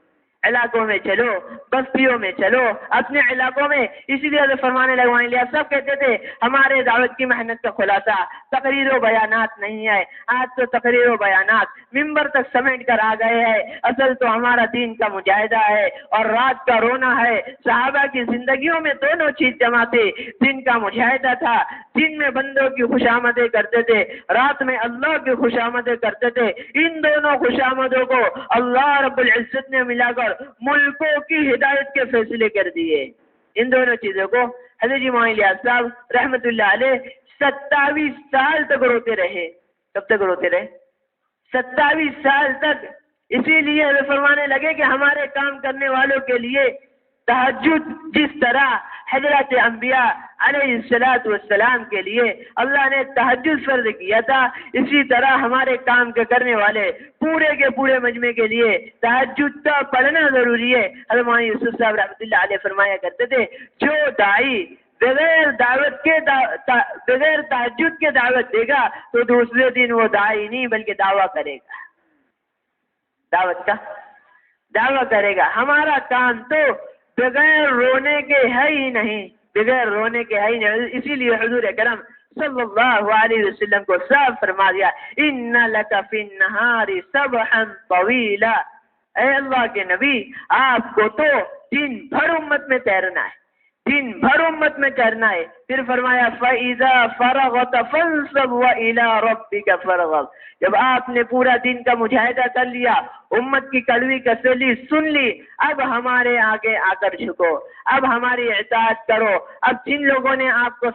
علاقوں میں چلو، بستیوں میں چلو، اپنے علاقوں میں، اسی لیے فرمانے لگوانے لیا سب کہتے تھے ہمارے دعوت کی محنت کا خلاصہ تقریر و بیانات نہیں ہے، آج تو تقریر و بیانات ممبر تک سمیٹ کر آ گئے ہیں، اصل تو ہمارا دین کا مجاہدہ ہے اور رات کا رونا ہے۔ صحابہ کی زندگیوں میں دونوں چیز جمع تھی، دن کا مجاہدہ تھا، دن میں بندوں کی خوشامدیں کرتے تھے، رات میں اللہ کی خوشامدیں کرتے تھے، ان دونوں خوشامدوں کو اللہ رب العزت نے ملا کر ملکوں کی ہدایت کے فیصلے کر دیے۔ ان دونوں چیزوں کو حضرت مولانا الیاس صاحب رحمۃ اللہ علیہ 27 سال تک روتے رہے. کب تک روتے رہے؟ 27 سال تک. اسی لیے وہ فرمانے لگے کہ ہمارے کام کرنے والوں کے لیے تہجد جس طرح حضرت انبیاء علیہ السلام کے لیے اللہ نے تہجد فرض کیا تھا، اسی طرح ہمارے کام کے کرنے والے پورے کے پورے مجمع کے لیے تہجد کا پڑھنا ضروری ہے. حضرت مولانا یوسف صاحب رحمۃ اللہ علیہ فرمایا کرتے تھے جو داعی بغیر بغیر تہجد کے دعوت دے گا تو دوسرے دن وہ داعی نہیں بلکہ دعویٰ کرے گا، دعوت کا دعویٰ کرے گا. ہمارا کام تو بغیر رونے کے ہے ہی نہیں، بغیر رونے کے ہے ہی نہیں. اسی لیے حضور اکرم صلی اللہ علیہ وسلم کو صاف فرما دیا ان لک فی النہار سبحا طویلا. اے اللہ کے نبی آپ کو تو دن بھر امت میں تیرنا ہے، دن بھر امت میں چڑھنا ہے. پھر فرمایا فَإِذَا فَرَغْتَ فَانْصَبْ وَإِلَىٰ رَبِّكَ فَارْغَب. جب آپ نے پورا دن کا مجاہدہ کر لیا، امت کی کڑوی کسلی سن لی، اب ہمارے آگے آ کر جھکو، اب ہماری اطاعت کرو. اب جن لوگوں نے آپ کو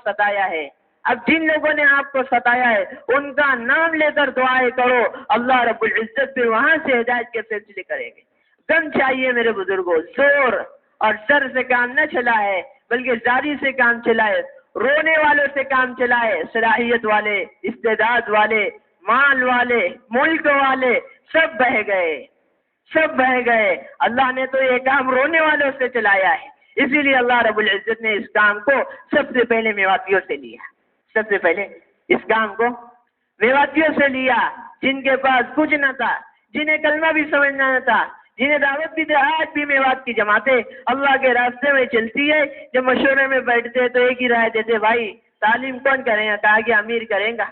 ستایا ہے، ان کا نام لے کر دعائیں کرو، اللہ رب العزت پھر وہاں سے ہدایت کے فیصلے کریں گے. دم چاہیے میرے بزرگوں، زور اور سر سے کام نہ چلا ہے بلکہ زاری سے کام چلائے، رونے والوں سے کام چلائے. صلاحیت والے، استعداد والے، مال والے، ملک والے سب بہہ گئے. اللہ نے تو یہ کام رونے والوں سے چلایا ہے. اسی لیے اللہ رب العزت نے اس کام کو سب سے پہلے میواتیوں سے لیا. سب سے پہلے اس کام کو میواتیوں سے لیا، جن کے پاس کچھ نہ تھا، جنہیں کلمہ بھی سمجھنا نہ تھا، جنہیں دعوت بھی تھی. آج بھی میوات کی جماعتیں اللہ کے راستے میں چلتی ہے. جب مشورے میں بیٹھتے تو ایک ہی رائے دیتے، بھائی تعلیم کون کرے گا؟ کہا کہ امیر کرے گا.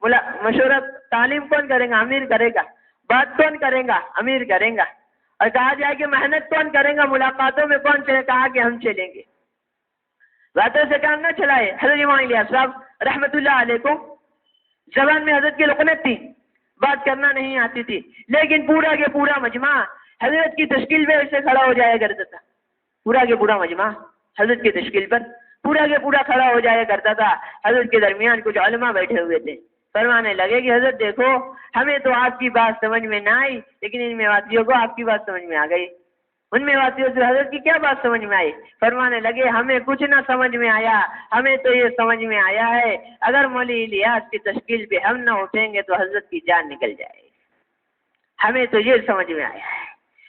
بولا مشورہ تعلیم کون کرے گا؟ امیر کرے گا. بات کون کرے گا؟ امیر کرے گا. اور کہا جائے کہ محنت کون کرے گا؟ ملاقاتوں میں کون چلے؟ کہا کہ ہم چلیں گے. باتوں سے کام نہ چلائے. حضرت امام الیاس صاحب رحمۃ اللہ علیہ کو زبان میں حضرت کی لقنت تھی، بات کرنا نہیں آتی تھی، لیکن پورا کے پورا مجمع حضرت کی تشکیل پہ ایسے کھڑا ہو جایا کرتا تھا. پورا کے پورا مجمع حضرت کی تشکیل پر پورا کے پورا کھڑا ہو جایا کرتا تھا. حضرت کے درمیان کچھ علماء بیٹھے ہوئے تھے، فرمانے لگے کہ حضرت دیکھو ہمیں تو آپ کی بات سمجھ میں نہ آئی، لیکن ان میواتیوں کو آپ کی بات سمجھ میں آ گئی. ان میواتیوں سے حضرت کی کیا بات سمجھ میں آئی؟ فرمانے لگے ہمیں کچھ نہ سمجھ میں آیا، ہمیں تو یہ سمجھ میں آیا ہے اگر مولی الیاس کی تشکیل پہ ہم نہ اٹھیں گے تو حضرت کی جان نکل جائے گی. ہمیں تو یہ سمجھ میں آیا ہے.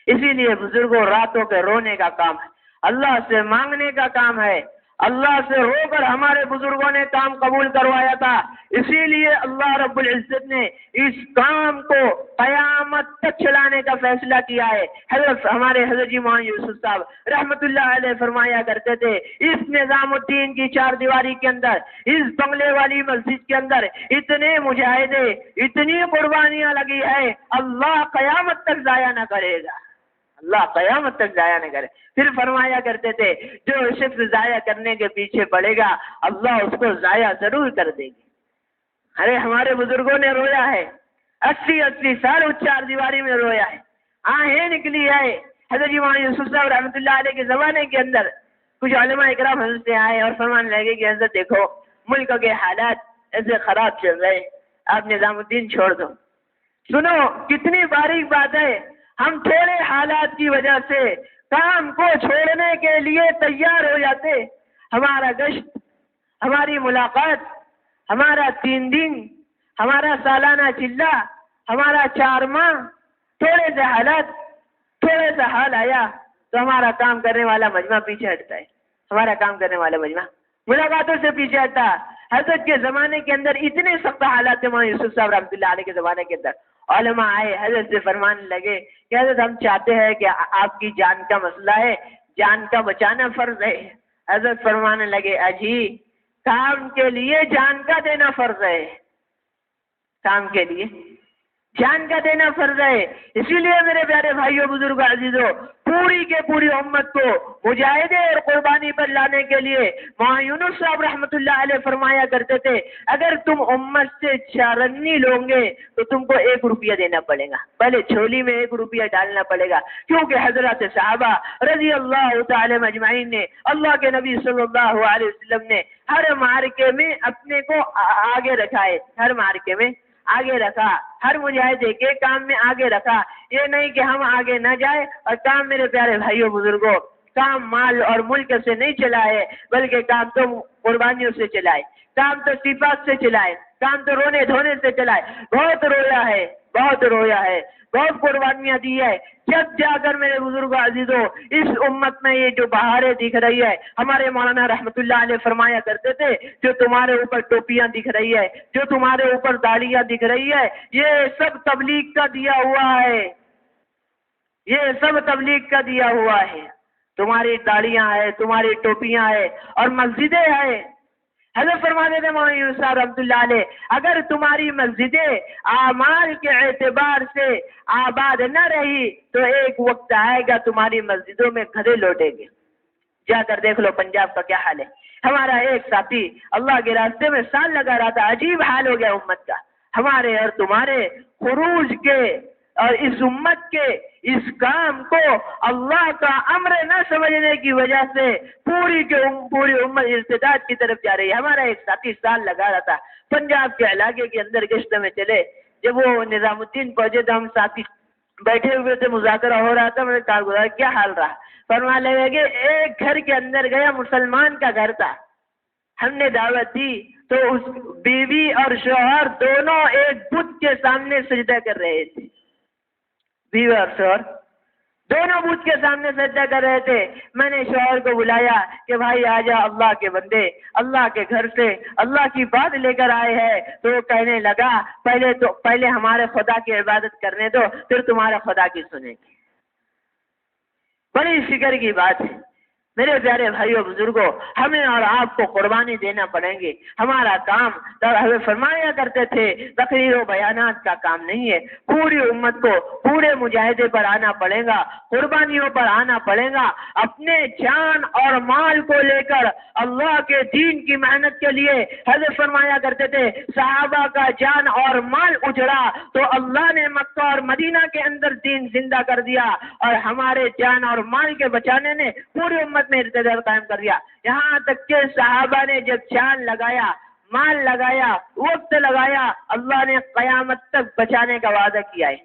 اسی لیے بزرگوں راتوں کے رونے کا کام ہے، اللہ سے مانگنے کا کام ہے. اللہ سے رو کر ہمارے بزرگوں نے کام قبول کروایا تھا. اسی لیے اللہ رب العزت نے اس کام کو قیامت تک چلانے کا فیصلہ کیا ہے. ہمارے حضرت مولانا یوسف صاحب رحمۃ اللہ علیہ فرمایا کرتے تھے اس نظام الدین کی چار دیواری کے اندر، اس بنگلے والی مسجد کے اندر اتنے مجاہدے، اتنی قربانیاں لگی ہے، اللہ قیامت تک ضائع نہ کرے گا. اللہ قیامت تک ضائع نہ کرے. پھر فرمایا کرتے تھے جو شخص ضائع کرنے کے پیچھے پڑے گا اللہ اس کو ضائع ضرور کر دے گی. ارے ہمارے بزرگوں نے رویا ہے، 80 سال اس چار دیواری میں رویا ہے، آہیں نکلی ہے. حضرت مولانا یوسف صاحب رحمۃ اللہ علیہ کے زمانے کے اندر کچھ علماء اکرام حضرت سے آئے اور فرمانے لگے کہ حضرت دیکھو ملک کے حالات ایسے خراب چل رہے، آپ نظام الدین چھوڑ دو. سنو کتنی باریک بات ہے، ہم تھوڑے حالات کی وجہ سے کام کو چھوڑنے کے لیے تیار ہو جاتے. ہمارا گشت، ہماری ملاقات، ہمارا 3 دن، ہمارا سالانہ چلہ، ہمارا 4 ماہ، تھوڑے سے حالات، تھوڑے سا حال آیا تو ہمارا کام کرنے والا مجمع پیچھے ہٹتا ہے. ہمارا کام کرنے والا مجمع ملاقاتوں سے پیچھے ہٹتا. حضرت کے زمانے کے اندر اتنے سخت حالات تھے. مولانا یوسف صاحب رحمۃ اللہ علیہ کے زمانے کے اندر علماء آئے حضرت سے فرمانے لگے کہ حضرت ہم چاہتے ہیں کہ آپ کی جان کا مسئلہ ہے، جان کا بچانا فرض ہے. حضرت فرمانے لگے اجی کام کے لیے جان کا دینا فرض ہے، کام کے لیے جان کا دینا فرض ہے. اسی لیے میرے پیارے بھائیوں بزرگوں عزیزوں پوری کے پوری امت کو مجاہدے اور قربانی پر لانے کے لیے مولانا یونس صاحب رحمۃ اللہ علیہ فرمایا کرتے تھے، اگر تم امت سے چارنی لو گے تو تم کو 1 روپیہ دینا پڑے گا، پہلے جھولی میں 1 روپیہ ڈالنا پڑے گا، کیونکہ حضرت صحابہ رضی اللہ تعالی مجمعین نے، اللہ کے نبی صلی اللہ علیہ وسلم نے ہر معرکے میں اپنے کو آگے رکھا ہے، ہر معرکے میں آگے رکھا، ہر مجاہدے کے کام میں آگے رکھا۔ یہ نہیں کہ ہم آگے نہ جائیں، اور کام میرے پیارے بھائیوں بزرگوں، کام مال اور ملک سے نہیں چلائے، بلکہ کام تو قربانیوں سے چلائے، کام تو صفات سے چلائے، کام تو رونے دھونے سے چلائے۔ بہت رویا ہے، بہت رویا ہے، بہت قربانیاں دی ہے، جب جا کر میرے بزرگ عزیزوں اس امت میں یہ جو بہاریں دکھ رہی ہے، ہمارے مولانا رحمت اللہ علیہ فرمایا کرتے تھے، جو تمہارے اوپر ٹوپیاں دکھ رہی ہے، جو تمہارے اوپر داڑیاں دکھ رہی ہے، یہ سب تبلیغ کا دیا ہوا ہے، یہ سب تبلیغ کا دیا ہوا ہے۔ تمہاری داڑیاں ہیں، تمہاری ٹوپیاں ہیں اور مسجدیں ہیں۔ حضرت فرماتے تھے مولانا یونس صاحب رحمۃ اللہ علیہ، اگر تمہاری مسجدیں اعمال کے اعتبار سے آباد نہ رہی تو ایک وقت آئے گا تمہاری مسجدوں میں گدھے لوٹیں گے۔ جا کر دیکھ لو پنجاب کا کیا حال ہے۔ ہمارا ایک ساتھی اللہ کے راستے میں سال لگا رہا تھا، عجیب حال ہو گیا امت کا۔ ہمارے اور تمہارے خروج کے اور اس امت کے اس کام کو اللہ کا امر نہ سمجھنے کی وجہ سے پوری امت ارتداد کی طرف جا رہی ہے۔ ہمارا ایک ساتھی سال لگا رہا تھا، پنجاب کے علاقے کے اندر گشت میں چلے، جب وہ نظام الدین پہنچے تو ہم ساتھی بیٹھے ہوئے تھے، مذاکرہ ہو رہا تھا۔ میں نے کہا گزارا کیا حال رہا؟ فرمانے لگے کہ ایک گھر کے اندر گیا، مسلمان کا گھر تھا، ہم نے دعوت دی تو اس بیوی اور شوہر دونوں ایک بت کے سامنے سجدہ کر رہے تھے، بیوی اور شوہر دونوں بت کے سامنے سجدہ کر رہے تھے۔ میں نے شوہر کو بلایا کہ بھائی آ جا، اللہ کے بندے اللہ کے گھر سے اللہ کی بات لے کر آئے ہیں۔ تو وہ کہنے لگا پہلے ہمارے خدا کی عبادت کرنے دو، پھر تمہارے خدا کی سنیں گے۔ بڑی فکر کی بات ہے میرے پیارے بھائیوں بزرگوں، ہمیں اور آپ کو قربانی دینا پڑیں گے۔ ہمارا کام حضرت فرمایا کرتے تھے تقریر و بیانات کا کام نہیں ہے، پوری امت کو پورے مجاہدے پر آنا پڑے گا، قربانیوں پر آنا پڑے گا، اپنے جان اور مال کو لے کر اللہ کے دین کی محنت کے لیے۔ حضرت فرمایا کرتے تھے صحابہ کا جان اور مال اجڑا تو اللہ نے مکہ اور مدینہ کے اندر دین زندہ کر دیا، اور ہمارے جان اور مال کے بچانے نے پوری امت میں ارتداد قائم کر دیا۔ یہاں تک کہ صحابہ نے جب جان لگایا، مال لگایا، وقت لگایا، اللہ نے قیامت تک بچانے کا وعدہ کیا ہے۔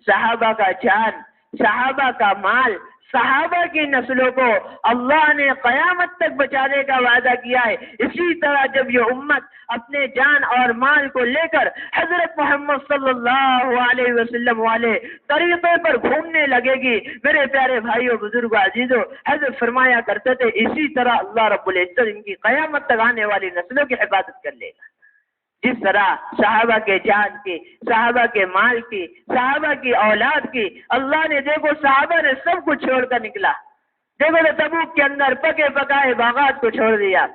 صحابہ کا جان، صحابہ کا مال، صحابہ کی نسلوں کو اللہ نے قیامت تک بچانے کا وعدہ کیا ہے۔ اسی طرح جب یہ امت اپنے جان اور مال کو لے کر حضرت محمد صلی اللہ علیہ وسلم والے طریقے پر گھومنے لگے گی، میرے پیارے بھائیوں بزرگوں عزیزوں، حضرت فرمایا کرتے تھے اسی طرح اللہ رب العزت ان کی قیامت تک آنے والی نسلوں کی حفاظت کر لے گا۔ جس طرح صحابہ کے جان کی، صحابہ کے مال کی، صحابہ کی اولاد کی، اللہ نے دیکھو صحابہ نے سب کچھ چھوڑ کر نکلا۔ دیکھو تو تبوک کے اندر پکے پکائے باغات کو چھوڑ دیا،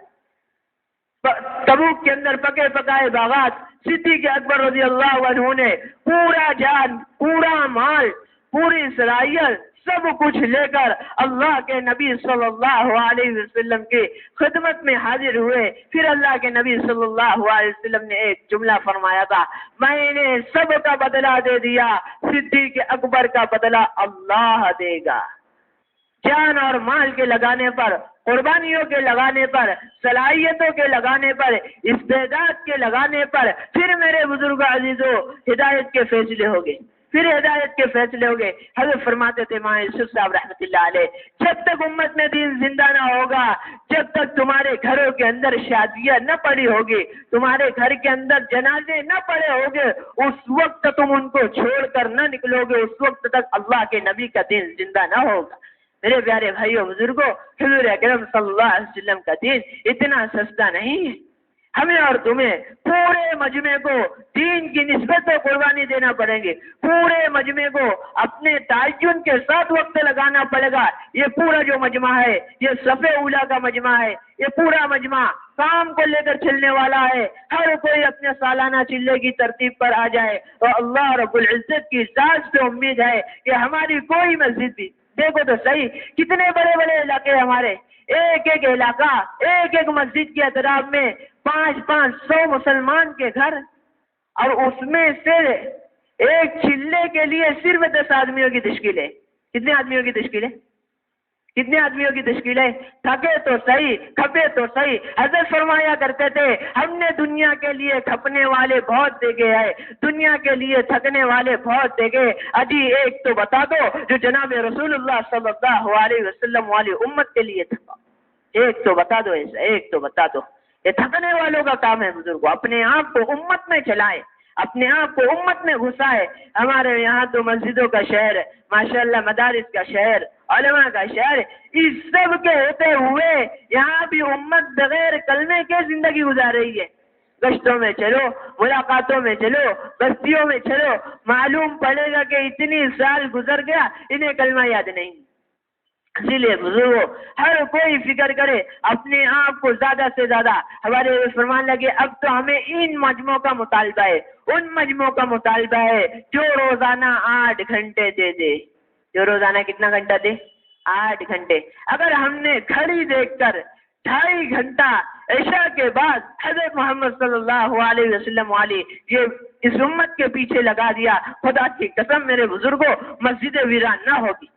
تبوک کے اندر پکے پکائے باغات، صدیق اکبر رضی اللہ عنہ نے پورا جان، پورا مال، پوری صلاحیت سب کچھ لے کر اللہ کے نبی صلی اللہ علیہ وسلم کی خدمت میں حاضر ہوئے۔ پھر اللہ کے نبی صلی اللہ علیہ وسلم نے ایک جملہ فرمایا تھا، میں نے سب کا بدلہ دے دیا، صدیق اکبر کا بدلہ اللہ دے گا۔ جان اور مال کے لگانے پر، قربانیوں کے لگانے پر، صلاحیتوں کے لگانے پر، استعداد کے لگانے پر، پھر میرے بزرگ عزیزوں ہدایت کے فیصلے ہو گئے، پھر ہدایت کے فیصلے ہو گئے۔ حضرت فرماتے تھے مولانا یوسف صاحب رحمۃ اللہ علیہ، جب تک امت میں دین زندہ نہ ہوگا، جب تک تمہارے گھروں کے اندر شادیاں نہ پڑی ہوگی، تمہارے گھر کے اندر جنازے نہ پڑے ہوگے، اس وقت تم ان کو چھوڑ کر نہ نکلو گے، اس وقت تک اللہ کے نبی کا دین زندہ نہ ہوگا۔ میرے پیارے بھائیوں بزرگوں، حضور اکرم صلی اللہ علیہ وسلم کا دین اتنا سستا نہیں ہے۔ ہمیں اور تمہیں پورے مجمع کو دین کی نسبت و قربانی دینا پڑیں گے، پورے مجمع کو اپنے تعین کے ساتھ وقت لگانا پڑے گا۔ یہ پورا جو مجمع ہے، یہ صف اولیٰ کا مجمع ہے، یہ پورا مجمع کام کو لے کر چلنے والا ہے۔ ہر کوئی اپنے سالانہ چلے کی ترتیب پر آ جائے، اور اللہ رب العزت کی ذات سے امید ہے کہ ہماری کوئی مسجد بھی دیکھو تو صحیح کتنے بڑے بڑے علاقے ہمارے، ایک ایک علاقہ، ایک ایک مسجد کے اطراف میں 500 مسلمان کے گھر، اور اس میں سے ایک چلے کے لیے صرف 10 آدمیوں کی تشکیل ہے۔ کتنے آدمیوں کی تشکیل ہے؟ کتنے آدمیوں کی تشکیل ہے؟ تھکے تو صحیح، کھپے تو صحیح۔ حضرت فرمایا کرتے تھے ہم نے دنیا کے لیے کھپنے والے بہت دیکھے ہیں، دنیا کے لیے تھکنے والے بہت دیکھے، اجی ایک تو بتا دو جو جناب رسول اللہ صلی اللہ علیہ وسلم والی امت کے لیے تھکا، ایک تو بتا دو، ایسا ایک تو بتا دو۔ یہ تھکنے والوں کا کام ہے بزرگوں، اپنے آپ کو امت میں چلائے، اپنے آپ کو امت میں گھسائے۔ ہمارے یہاں تو مسجدوں کا شہر ہے ماشاءاللہ، مدارس کا شہر، علماء کا شہر، اس سب کے ہوتے ہوئے یہاں بھی امت بغیر کلمے کے زندگی گزار رہی ہے۔ گشتوں میں چلو، ملاقاتوں میں چلو، بستیوں میں چلو، معلوم پڑے گا کہ اتنی سال گزر گیا انہیں کلمہ یاد نہیں۔ اسی لیے بزرگوں ہر کوئی فکر کرے اپنے آپ کو زیادہ سے زیادہ۔ ہمارے فرمان لگے اب تو ہمیں ان مجموعوں کا مطالبہ ہے، ان مجموعوں کا مطالبہ ہے جو روزانہ 8 گھنٹے دے دے۔ جو روزانہ کتنا گھنٹہ دے؟ 8 گھنٹے۔ اگر ہم نے گھڑی دیکھ کر 2.5 گھنٹہ عشاء کے بعد حضرت محمد صلی اللہ علیہ وسلم والی یہ اس امت کے پیچھے لگا دیا، خدا کی قسم میرے بزرگوں مسجد ویران نہ ہوگی۔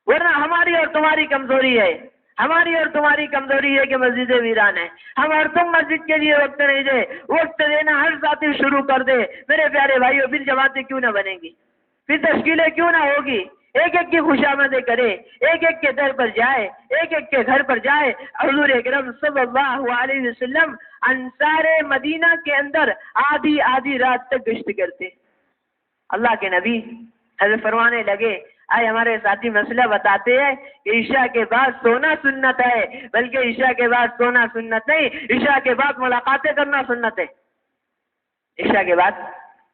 ورنہ ہماری اور تمہاری کمزوری ہے، ہماری اور تمہاری کمزوری ہے کہ مسجد ویران ہے۔ ہم اور تم مسجد کے لیے وقت نہیں دے، وقت دینا ہر ساتھی شروع کر دے میرے پیارے بھائیوں، پھر جماعتیں کیوں نہ بنیں گی، پھر تشکیلیں کیوں نہ ہوگی؟ ایک ایک کی خوشامدیں کرے، ایک ایک کے در پر جائے، ایک ایک کے گھر پر جائے۔ حضور اکرم صلی اللہ علیہ وسلم انصار مدینہ کے اندر آدھی رات تک گشت کرتے۔ اللہ کے نبی حضرت فرمانے لگے آئے ہمارے ساتھی مسئلہ بتاتے ہیں کہ عشاء کے بعد سونا سنت ہے، بلکہ عشاء کے بعد سونا سنت نہیں، عشاء کے بعد ملاقاتیں کرنا سنت ہے۔ عشاء کے بعد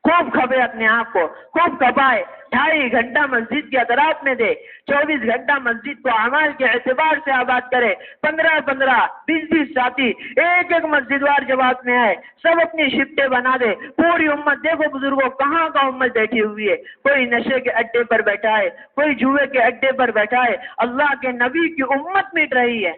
خوب کھپے اپنے آپ کو، خوب کھپائے، 2.5 گھنٹہ مسجد کے اطراف میں دے، 24 گھنٹہ مسجد کو اعمال کے اعتبار سے آباد کرے، 15 20 ساتھی ایک ایک مسجد وار جماعت میں آئے، سب اپنی شفٹیں بنا دے۔ پوری امت دیکھو بزرگوں کہاں کا امت بیٹھی ہوئی ہے، کوئی نشے کے اڈے پر بیٹھا ہے، کوئی جوئے کے اڈے پر بیٹھا ہے۔ اللہ کے نبی کی امت مٹ رہی ہے،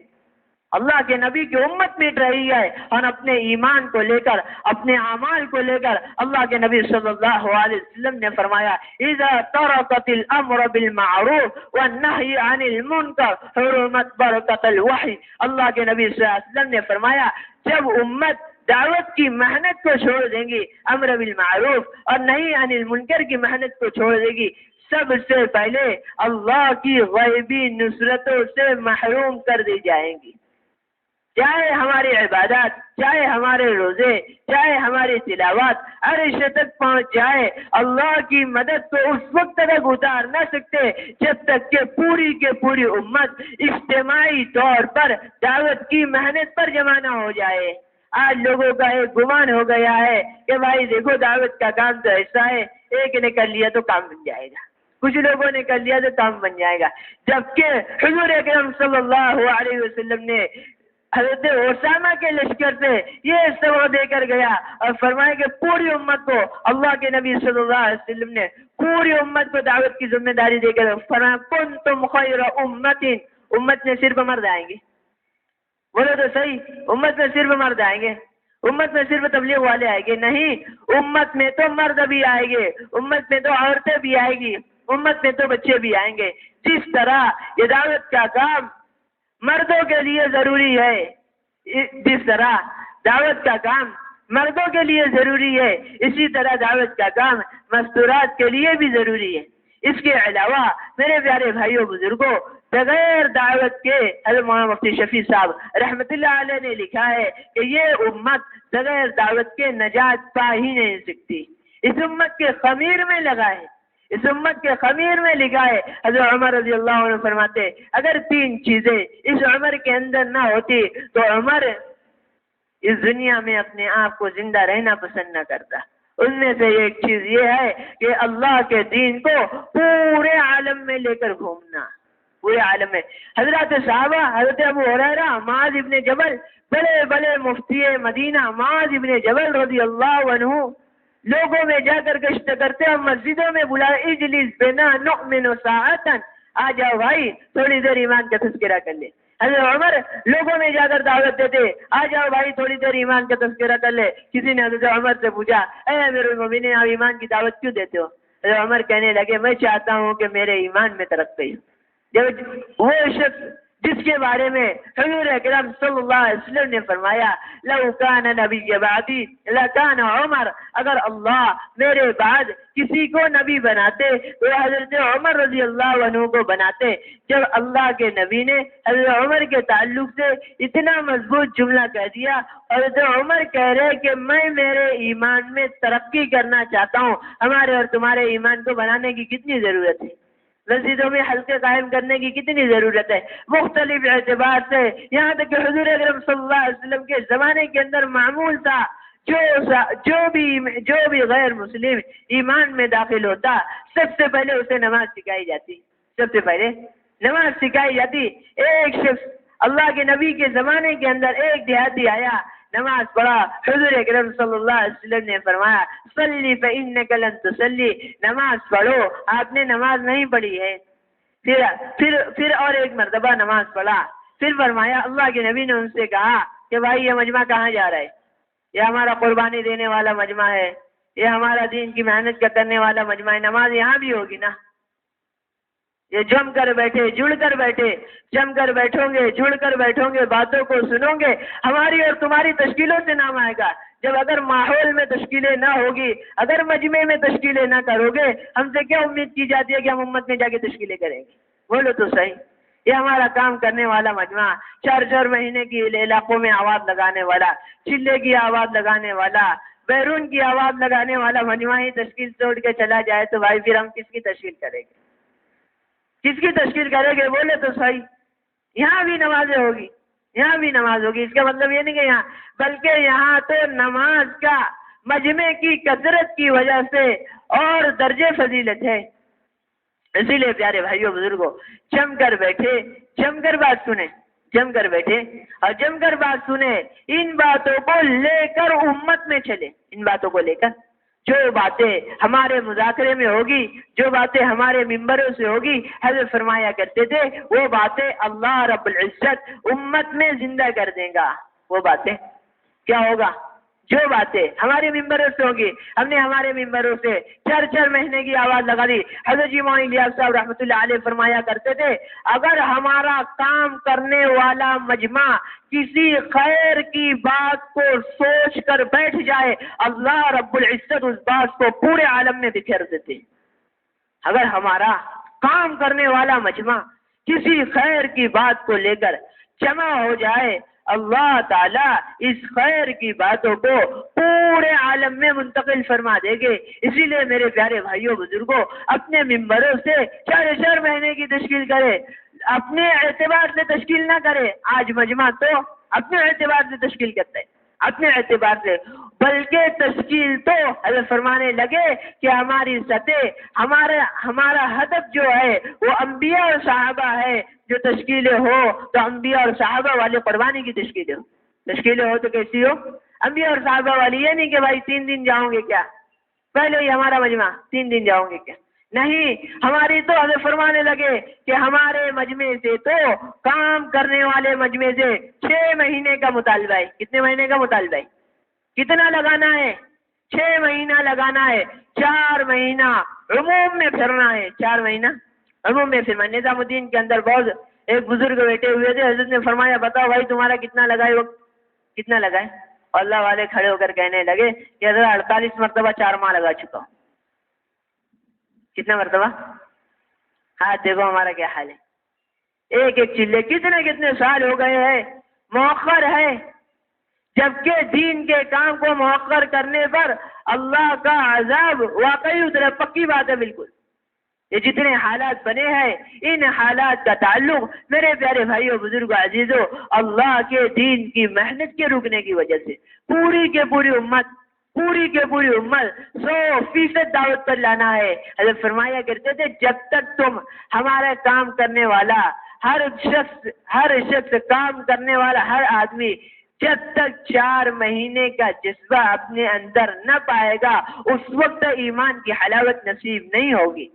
اللہ کے نبی کی امت مٹ رہی ہے، اور اپنے ایمان کو لے کر، اپنے اعمال کو لے کر اللہ کے نبی صلی اللہ علیہ وسلم نے فرمایا اذا تركت الامر بالمعروف والنهي عن المنکر حرمت برکت الوحی۔ اللہ کے نبی صلی اللہ علیہ وسلم نے فرمایا جب امت دعوت کی محنت کو چھوڑ دیں گی، امر بالمعروف اور نہی عن المنکر کی محنت کو چھوڑ دے گی، سب سے پہلے اللہ کی غیبی نصرتوں سے محروم کر دی جائیں گی۔ چاہے ہماری عبادات، چاہے ہمارے روزے، چاہے ہماری تلاوات عرش تک پہنچ جائے، اللہ کی مدد تو اس وقت تک اتار نہ سکتے جب تک کہ پوری امت اجتماعی طور پر دعوت کی محنت پر جمع نہ ہو جائے۔ آج لوگوں کا ایک گمان ہو گیا ہے کہ بھائی دیکھو دعوت کا کام تو ایسا ہے، ایک نے کر لیا تو کام بن جائے گا، کچھ لوگوں نے کر لیا تو کام بن جائے گا، جبکہ حضور اکرم صلی اللہ علیہ وسلم نے حضرت اسامہ کے لشکر سے یہ سبق دے کر گیا اور فرمایا کہ پوری امت کو، اللہ کے نبی صلی اللہ علیہ وسلم نے پوری امت کو دعوت کی ذمہ داری دے کر فرمایا کنتم خیر امت میں صرف مرد آئیں گے، بولو تو صحیح، امت میں صرف مرد آئیں گے، امت میں صرف تبلیغ والے آئیں گے؟ نہیں، امت میں تو مرد بھی آئیں گے، امت میں تو عورتیں بھی آئیں گی، امت میں تو بچے بھی آئیں گے۔ جس طرح یہ دعوت کا کام مردوں کے لیے ضروری ہے، جس طرح دعوت کا کام مردوں کے لیے ضروری ہے، اسی طرح دعوت کا کام مستورات کے لیے بھی ضروری ہے۔ اس کے علاوہ میرے پیارے بھائیوں بزرگوں، بغیر دعوت کے حضرت مولانا مفتی شفیع صاحب رحمۃ اللہ علیہ نے لکھا ہے کہ یہ امت بغیر دعوت کے نجات پا ہی نہیں سکتی۔ اس امت کے خمیر میں لگا ہے، اس امت کے خمیر میں لکھا ہے، حضرت عمر رضی اللہ عنہ فرماتے اگر 3 چیزیں اس عمر کے اندر نہ ہوتی تو عمر اس دنیا میں اپنے آپ کو زندہ رہنا پسند نہ کرتا۔ ان میں سے ایک چیز یہ ہے کہ اللہ کے دین کو پورے عالم میں لے کر گھومنا، پورے عالم میں۔ حضرات صحابہ، حضرت ابو ہریرہ، معاذ ابن جبل، بڑے بڑے مفتی مدینہ معاذ ابن جبل رضی اللہ عنہ لوگوں میں جا کر گشت کرتے اور مسجدوں میں بلائے اجلس بنا نؤمن ساعتا، آ جاؤ بھائی تھوڑی دیر ایمان کا تذکرہ کر لے. حضرت عمر لوگوں میں جا کر دعوت دیتے, آ جاؤ بھائی تھوڑی دیر ایمان کا تذکرہ کر لے. کسی نے حضرت عمر سے پوچھا, اے امیر المومنین آپ ایمان کی دعوت کیوں دیتے ہو؟ حضرت عمر کہنے لگے, میں چاہتا ہوں کہ میرے ایمان میں ترقی ہو. جب وہ شخص جس کے بارے میں حضور اکرم صلی اللہ علیہ وسلم نے فرمایا, لو کان نبی بعدی لکان عمر, اگر اللہ میرے بعد کسی کو نبی بناتے تو حضرت عمر رضی اللہ عنہ کو بناتے. جب اللہ کے نبی نے حضرت عمر کے تعلق سے اتنا مضبوط جملہ کہہ دیا, حضرت عمر کہہ رہے کہ میں میرے ایمان میں ترقی کرنا چاہتا ہوں, ہمارے اور تمہارے ایمان کو بنانے کی کتنی ضرورت ہے؟ مسجدوں میں حلقے قائم کرنے کی کتنی ضرورت ہے مختلف اعتبار سے, یہاں تک کہ حضور اکرم صلی اللہ علیہ وسلم کے زمانے کے اندر معمول تھا جو بھی غیر مسلم ایمان میں داخل ہوتا سب سے پہلے اسے نماز سکھائی جاتی. سب سے پہلے نماز سکھائی جاتی. ایک شخص اللہ کے نبی کے زمانے کے اندر ایک دیہاتی آیا, نماز پڑھا. حضور اکرم صلی اللہ علیہ وسلم نے فرمایا, صلی فإنک لن تصلی, نماز پڑھو, آپ نے نماز نہیں پڑھی ہے. پھر اور ایک مرتبہ نماز پڑھا. پھر فرمایا, اللہ کے نبی نے ان سے کہا کہ بھائی یہ مجمع کہاں جا رہا ہے؟ یہ ہمارا قربانی دینے والا مجمع ہے, یہ ہمارا دین کی محنت کا کرنے والا مجمع ہے, نماز یہاں بھی ہوگی نا. یہ جم کر بیٹھے, جڑ کر بیٹھے, جم کر بیٹھو گے, جڑ کر بیٹھو گے, باتوں کو سنو گے, ہماری اور تمہاری تشکیلوں سے نام آئے گا. جب اگر ماحول میں تشکیلیں نہ ہوگی, اگر مجمع میں تشکیلیں نہ کرو گے, ہم سے کیا امید کی جاتی ہے کہ ہم امت میں جا کے تشکیلیں کریں گے؟ بولو تو صحیح. یہ ہمارا کام کرنے والا مجمع, 4 مہینے کی علاقوں میں آواز لگانے والا, چلے کی آواز لگانے والا, بیرون کی آواز لگانے والا مجمع ہی تشکیل توڑ کے چلا جائے تو بھائی پھر ہم کس کی تشکیل کریں گے؟ کس کی تشکیل کریں گے؟ بولے تو صحیح. یہاں بھی نمازیں ہوگی, یہاں بھی نماز ہوگی. اس کا مطلب یہ نہیں کہ یہاں, بلکہ یہاں تو نماز کا مجمع کی کثرت کی وجہ سے اور درجے فضیلت ہے. اسی لیے پیارے بھائیوں بزرگوں, جم کر بیٹھے, جم کر بات سنیں, جم کر بیٹھے اور جم کر بات سنیں. ان باتوں کو لے کر امت میں چلے, ان باتوں کو لے کر جو باتیں ہمارے مذاکرے میں ہوگی, جو باتیں ہمارے ممبروں سے ہوگی, حضرت فرمایا کرتے تھے وہ باتیں اللہ رب العزت امت میں زندہ کر دے گا. وہ باتیں کیا ہوگا؟ جو باتیں ہمارے ممبروں سے ہوگی. ہم نے ہمارے ممبروں سے 4 مہینے کی آواز لگا دی. حضرت جی مولانا الیاس صاحب رحمۃ اللہ علیہ فرمایا کرتے تھے, اگر ہمارا کام کرنے والا مجمع کسی خیر کی بات کو سوچ کر بیٹھ جائے, اللہ رب العزت اس بات کو پورے عالم میں بکھیر دیتے. اگر ہمارا کام کرنے والا مجمع کسی خیر کی بات کو لے کر جمع ہو جائے, اللہ تعالیٰ اس خیر کی باتوں کو پورے عالم میں منتقل فرما دے گے. اسی لیے میرے پیارے بھائیوں بزرگوں, اپنے ممبروں سے 4 مہینے کی تشکیل کرے, اپنے اعتبار سے تشکیل نہ کرے. آج مجمع تو اپنے اعتبار سے تشکیل کرتا ہے, اپنے اعتبار سے, بلکہ تشکیل تو حضرت فرمانے لگے کہ ہماری سطح, ہمارا ہدف جو ہے وہ انبیاء اور صحابہ ہے. جو تشکیلیں ہو تو انبیاء اور صحابہ والے قربانی کی تشکیلیں ہو. تشکیلیں ہو تو کیسی ہو؟ انبیاء اور صحابہ والی. یہ نہیں کہ بھائی 3 دن جاؤں گے کیا, پہلے ہی ہمارا مجمع 3 دن جاؤں گے کیا, نہیں. ہماری تو حضرت فرمانے لگے کہ ہمارے مجمع سے تو کام کرنے والے مجمع سے 6 مہینے کا مطالبہ ہے. کتنے مہینے کا مطالبہ ہے؟ کتنا لگانا ہے؟ 6 مہینہ لگانا ہے. 4 مہینہ عموم میں پھرنا ہے. 4 مہینہ عموم میں پھرنا. نظام الدین کے اندر بہت ایک بزرگ بیٹھے ہوئے تھے, حضرت نے فرمایا بتاؤ بھائی تمہارا کتنا لگائے وقت, کتنا لگائے؟ اور اللہ والے کھڑے ہو کر کہنے لگے کہ حضرت 48 مرتبہ 4 ماہ لگا چکا ہوں. کتنا مرتبہ؟ ہاں دیکھو ہمارا کیا حال ہے. ایک چلے کتنے سال ہو گئے ہیں, مؤخر ہے. جبکہ دین کے کام کو مؤخر کرنے پر اللہ کا عذاب واقعی اترے, پکی بات ہے بالکل. یہ جتنے حالات بنے ہیں, ان حالات کا تعلق میرے پیارے بھائیوں بزرگوں عزیزوں اللہ کے دین کی محنت کے رکنے کی وجہ سے پوری کے پوری امت 100% دعوت پر لانا ہے. حضرت فرمایا کرتے تھے جب تک تم ہمارا کام کرنے والا ہر شخص کام کرنے والا ہر آدمی جب تک 4 مہینے کا جذبہ اپنے اندر نہ پائے گا اس وقت ایمان کی حلاوت نصیب نہیں ہوگی.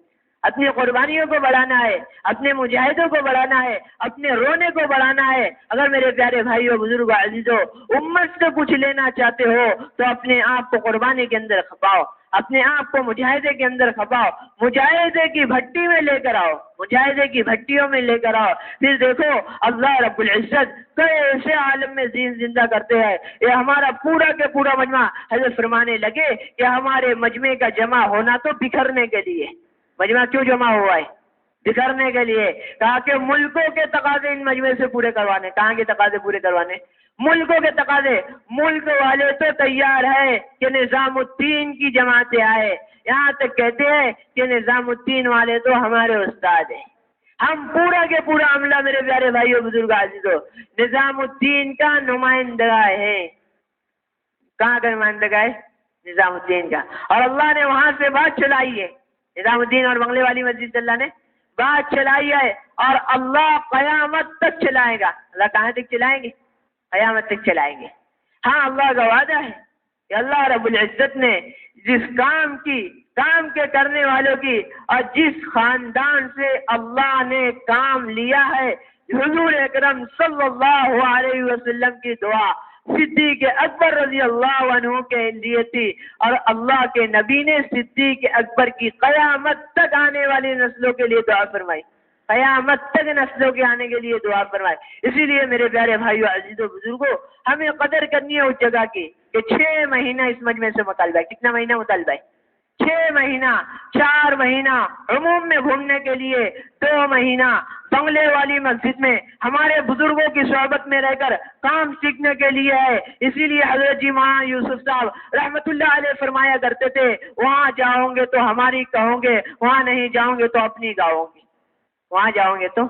اپنی قربانیوں کو بڑھانا ہے، اپنے مجاہدوں کو بڑھانا ہے، اپنے رونے کو بڑھانا ہے۔ اگر میرے پیارے بھائیوں، بزرگوں، عزیزوں، امت سے کچھ لینا چاہتے ہو تو اپنے آپ کو قربانی کے اندر کھپاؤ، اپنے آپ کو مجاہدے کے اندر کھپاؤ، مجاہدے کی بھٹی میں لے کر آؤ، مجاہدے کی بھٹیوں میں لے کر آؤ۔ پھر دیکھو اللہ رب العزت کئی ایسے عالم میں زندہ کرتے ہیں۔ یہ ہمارا پورا کے پورا مجمع حضرت فرمانے لگے کہ ہمارے مجمع کا جمع ہونا تو بکھرنے کے لیے۔ مجمع کیوں جمع ہوا ہے؟ بکھرنے کے لیے۔ کہا کہ ملکوں کے تقاضے ان مجمع سے پورے کروانے۔ کہاں کے تقاضے پورے کروانے؟ ملکوں کے تقاضے۔ ملک والے تو تیار ہے کہ نظام الدین کی جماعتیں آئے، یہاں تک کہتے ہیں کہ نظام الدین والے تو ہمارے استاد ہیں۔ ہم پورا کے پورا عملہ میرے پیارے بھائیوں، بزرگ، عزیزوں، نظام الدین کا نمائندہ ہے۔ کہاں کا نمائندہ ہے؟ نظام الدین کا۔ اور اللہ نے وہاں سے بات چلائی ہے، نظام الدین اور بنگلے والی مسجد سے اللہ نے بات چلائی ہے، اور اللہ قیامت تک چلائے گا۔ اللہ کہاں تک چلائیں گے؟ قیامت تک چلائیں گے۔ ہاں، اللہ کا وعدہ ہے کہ اللہ رب العزت نے جس کام کے کرنے والوں کی، اور جس خاندان سے اللہ نے کام لیا ہے، حضور اکرم صلی اللہ علیہ وسلم کی دعا صدیق اکبر رضی اللہ عنہ کے لیے تھی، اور اللہ کے نبی نے صدیق اکبر کی قیامت تک آنے والی نسلوں کے لیے دعا فرمائی، قیامت تک نسلوں کے آنے کے لیے دعا فرمائی۔ اسی لیے میرے پیارے بھائیوں، عزیزوں، بزرگوں، ہمیں قدر کرنی ہے اس جگہ کی کہ 6 مہینہ اس مجمع سے مطالبہ ہے۔ کتنا مہینہ مطالبہ ہے؟ 6 مہینہ، 4 مہینہ عموم میں گھومنے کے لیے، 2 مہینہ بنگلے والی مسجد میں ہمارے بزرگوں کی صحبت میں رہ کر کام سیکھنے کے لیے ہے۔ اسی لیے حضرت جی مولانا یوسف صاحب رحمت اللہ علیہ فرمایا کرتے تھے، وہاں جاؤں گے تو ہماری کہوں گے، وہاں نہیں جاؤں گے تو اپنی گاؤں گے۔ وہاں جاؤں گے تو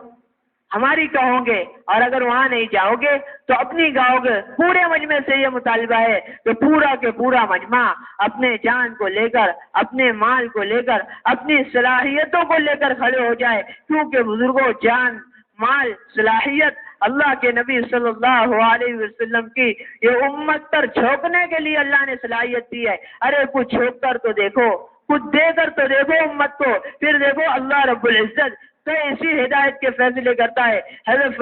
ہماری کہوں گے، اور اگر وہاں نہیں جاؤ گے تو اپنی گاؤں گے۔ پورے مجمع سے یہ مطالبہ ہے کہ پورا کے پورا مجمع اپنے جان کو لے کر، اپنے مال کو لے کر، اپنی صلاحیتوں کو لے کر کھڑے ہو جائے، کیونکہ بزرگوں، جان، مال، صلاحیت اللہ کے نبی صلی اللہ علیہ وسلم کی یہ امت پر جھونکنے کے لیے اللہ نے صلاحیت دی ہے۔ ارے کچھ جھونک کر تو دیکھو، کچھ دے کر تو دیکھو امت کو، پھر دیکھو اللہ رب العزت تو ایسی ہدایت کے فیصلے کرتا ہے۔ حضرت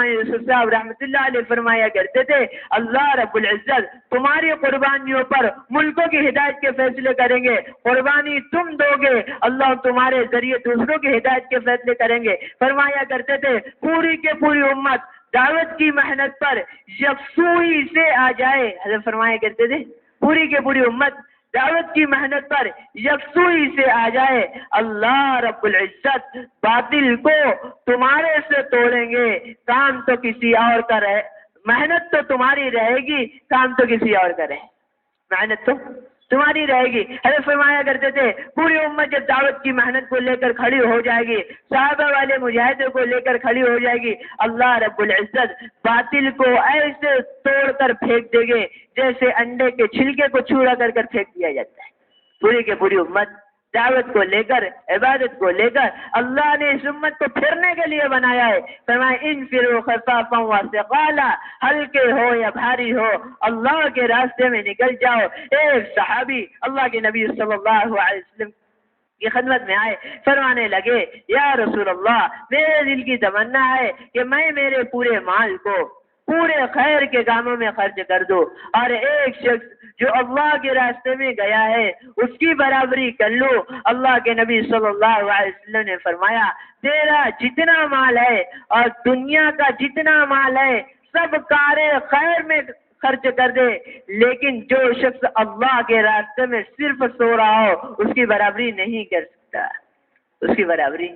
یوسف صاحب رحمۃ اللہ علیہ فرمایا کرتے تھے، اللہ رب العزت تمہاری قربانیوں پر ملکوں کی ہدایت کے فیصلے کریں گے۔ قربانی تم دو گے، اللہ تمہارے ذریعے دوسروں کی ہدایت کے فیصلے کریں گے۔ فرمایا کرتے تھے پوری کے پوری امت دعوت کی محنت پر یکسوئی سے آ جائے۔ حضرت فرمایا کرتے تھے پوری کے پوری امت دعوت کی محنت پر یکسوئی سے آ جائے، اللہ رب العزت باطل کو تمہارے سے توڑیں گے۔ کام تو کسی اور کا رہے، محنت تو تمہاری رہے گی، کام تو کسی اور کا رہے، محنت تو تمہاری رہے گی۔ حضرت فرمایا کرتے تھے پوری امت جب دعوت کی محنت کو لے کر کھڑی ہو جائے گی، صحابہ والے مجاہدوں کو لے کر کھڑی ہو جائے گی، اللہ رب العزت باطل کو ایسے توڑ کر پھینک دے گے جیسے انڈے کے چھلکے کو چورا کر پھینک دیا جاتا ہے۔ پوری کے پوری امت دعوت کو لے کر، عبادت کو لے کر اللہ نے اس امت کو پھرنے کے لیے بنایا ہے۔ فرمایا انفروا خفافا وثقالا، ہلکے ہو یا بھاری ہو اللہ کے راستے میں نکل جاؤ۔ ایک صحابی اللہ کے نبی صلی اللہ علیہ وسلم کی خدمت میں آئے، فرمانے لگے یا رسول اللہ، میرے دل کی تمنا ہے کہ میں میرے پورے مال کو پورے خیر کے کاموں میں خرچ کر دو، اور ایک شخص جو اللہ کے راستے میں گیا ہے اس کی برابری کر لو۔ اللہ کے نبی صلی اللہ علیہ وسلم نے فرمایا تیرا جتنا مال ہے اور دنیا کا جتنا مال ہے سب کار خیر میں خرچ کر دے، لیکن جو شخص اللہ کے راستے میں صرف سو رہا ہو اس کی برابری نہیں کر سکتا، اس کی برابری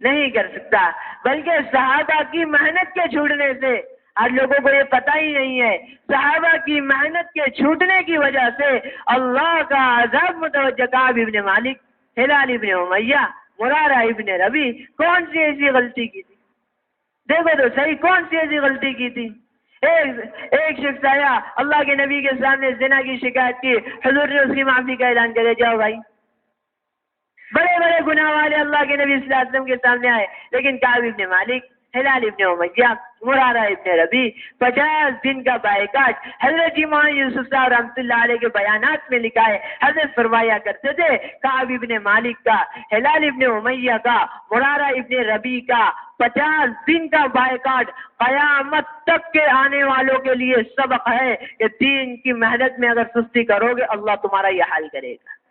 نہیں کر سکتا۔ بلکہ صحابہ کی محنت کے چھوٹنے سے، آج لوگوں کو یہ پتہ ہی نہیں ہے، صحابہ کی محنت کے چھوٹنے کی وجہ سے اللہ کا عذاب متوجہ۔ کعب ابن مالک، ہلال ابن امیہ، مرارہ ابن ربی، کون سی ایسی غلطی کی تھی؟ دیکھو تو صحیح، کون سی ایسی غلطی کی تھی؟ ایک شخص آیا اللہ کے نبی کے سامنے زنا کی شکایت کی، حضور نے اس کی معافی کا اعلان کرے، جاؤ بھائی۔ بڑے بڑے گناہ والے اللہ کے نبی صلی اللہ علیہ وسلم کے سامنے آئے، لیکن کعب ابن مالک، ہلال ابن امیہ، مرارہ ابن ربی 50 دن کا بائیکاٹ۔ حضرت امام یوسف صاحب رحمۃ اللہ علیہ کے بیانات میں لکھا ہے، حضرت فرمایا کرتے تھے کعب ابن مالک کا، ہلال ابن امیہ کا، مرارہ ابن ربی کا 50 دن کا بائیکاٹ قیامت تک کے آنے والوں کے لیے سبق ہے کہ دین کی محنت میں اگر سستی کرو گے اللہ تمہارا یہ حال کرے گا۔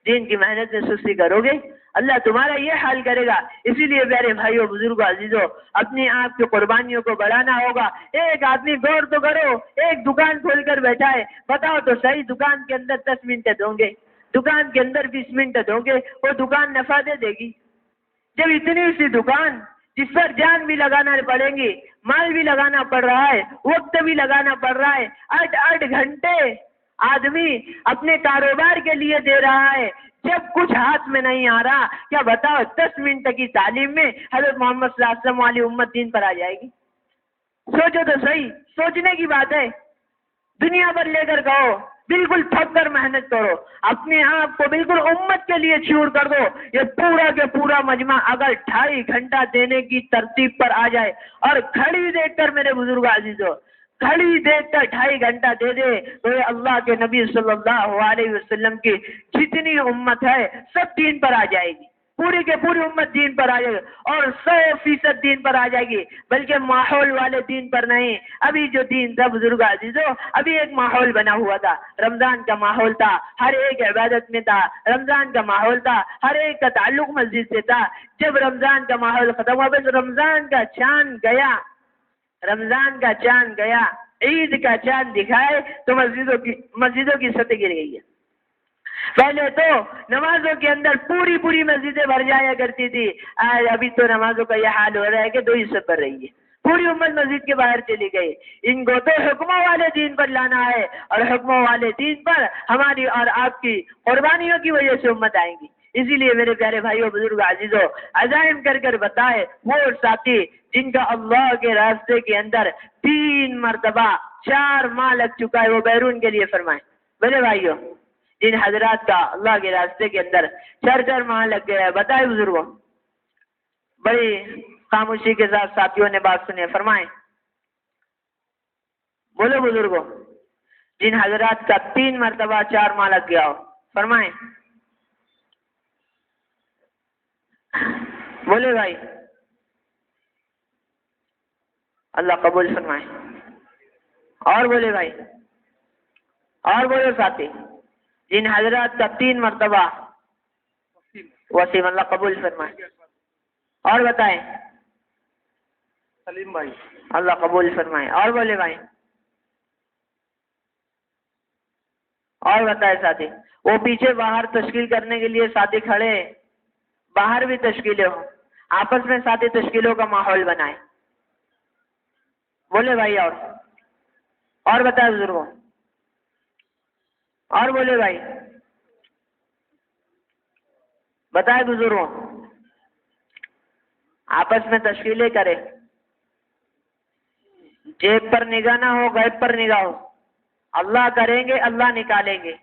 دین کی محنت میں سستی کرو گے اللہ تمہارا یہ حال کرے گا۔ اسی لیے پیارے بھائیوں، بزرگوں، عزیزوں، اپنے آپ کی قربانیوں کو بڑھانا ہوگا۔ ایک آدمی غور تو کرو، ایک دکان کھول کر بیٹھا ہے، بتاؤ تو صحیح دکان کے اندر 10 منٹ دوں گے، دکان کے اندر 20 منٹ دوں گے، وہ دکان نفع دے گی؟ جب اتنی سی دکان جس پر جان بھی لگانا پڑیں گی، مال بھی لگانا پڑ رہا ہے، وقت بھی لگانا پڑ رہا ہے، 8 گھنٹے آدمی اپنے کاروبار کے لیے دے رہا ہے، جب کچھ ہاتھ میں نہیں آ رہا، کیا بتاؤ 10 منٹ کی تعلیم میں حضرت محمد صلی اللہ علیہ وسلم والی امت دین پر آ جائے گی؟ سوچو تو صحیح، سوچنے کی بات ہے۔ دنیا پر لے کر کہو بالکل تھک کر محنت کرو، اپنے آپ کو بالکل امت کے لیے چھوڑ کر دو۔ یہ پورا کے پورا مجمع اگر 2.5 گھنٹہ دینے کی ترتیب پر آ جائے اور گھڑی دیکھ کر میرے بزرگ عزیزوں، گھڑی دیکھ کر 2.5 گھنٹہ دے دے تو یہ اللہ کے نبی صلی اللہ علیہ وسلم کی جتنی امت ہے سب دین پر آ جائے گی، پوری کے پوری امت دین پر آ جائے گی اور 100% دین پر آ جائے گی، بلکہ ماحول والے دین پر نہیں۔ ابھی جو دین تھا بزرگ عزیزوں، ابھی ایک ماحول بنا ہوا تھا، رمضان کا ماحول تھا، ہر ایک عبادت میں تھا، رمضان کا ماحول تھا، ہر ایک کا تعلق مسجد سے تھا۔ جب رمضان کا ماحول ختم ہوا، بس رمضان کا چاند گیا، رمضان کا چاند گیا، عید کا چاند دکھائے تو مسجدوں کی سطح گر گئی ہے۔ پہلے تو نمازوں کے اندر پوری مسجدیں بھر جایا کرتی تھی، ابھی تو نمازوں کا یہ حال ہو رہا ہے کہ 2 حصے پر رہی ہے، پوری امت مسجد کے باہر چلی گئی۔ ان کو تو حکموں والے دین پر لانا ہے، اور حکموں والے دین پر ہماری اور آپ کی قربانیوں کی وجہ سے امت آئیں گی۔ اسی لیے میرے پیارے بھائیوں، بزرگ، عزیزوں، عزائم کر بتائے وہ ساتھی جن کا اللہ کے راستے کے اندر 3 مرتبہ 4 ماہ لگ چکا ہے، وہ بیرون کے لیے فرمائیں۔ میرے بھائیوں، جن حضرات کا اللہ کے راستے کے اندر 4 ماہ لگ گیا ہے، بتائے بزرگوں، بڑی خاموشی کے ساتھ ساتھیوں نے بات سنی، فرمائیں، بولو بزرگوں، جن حضرات کا 3 مرتبہ 4 ماہ لگ گیا ہو، فرمائیں، بولے بھائی، اللہ قبول فرمائے، اور بولے بھائی، اور بولے ساتھی، جن حضرات کا 3 مرتبہ، وسیم، اللہ قبول فرمائے، اور بتائیں، سلیم بھائی، اللہ قبول فرمائے، اور بولے بھائی، اور بتائے ساتھی، وہ پیچھے باہر تشکیل کرنے کے لیے ساتھی کھڑے ہیں، باہر بھی تشکیلیں ہوں، آپس میں ساتھی تشکیلوں کا ماحول بنائیں، بولے بھائی، اور بتائے بزرگوں، اور بولے بھائی، بتائے بزرگوں، آپس میں تشکیلیں کریں، جیب پر نگاہ نہ ہو، غیب پر نگاہ ہو، اللہ کریں گے اللہ نکالیں گے۔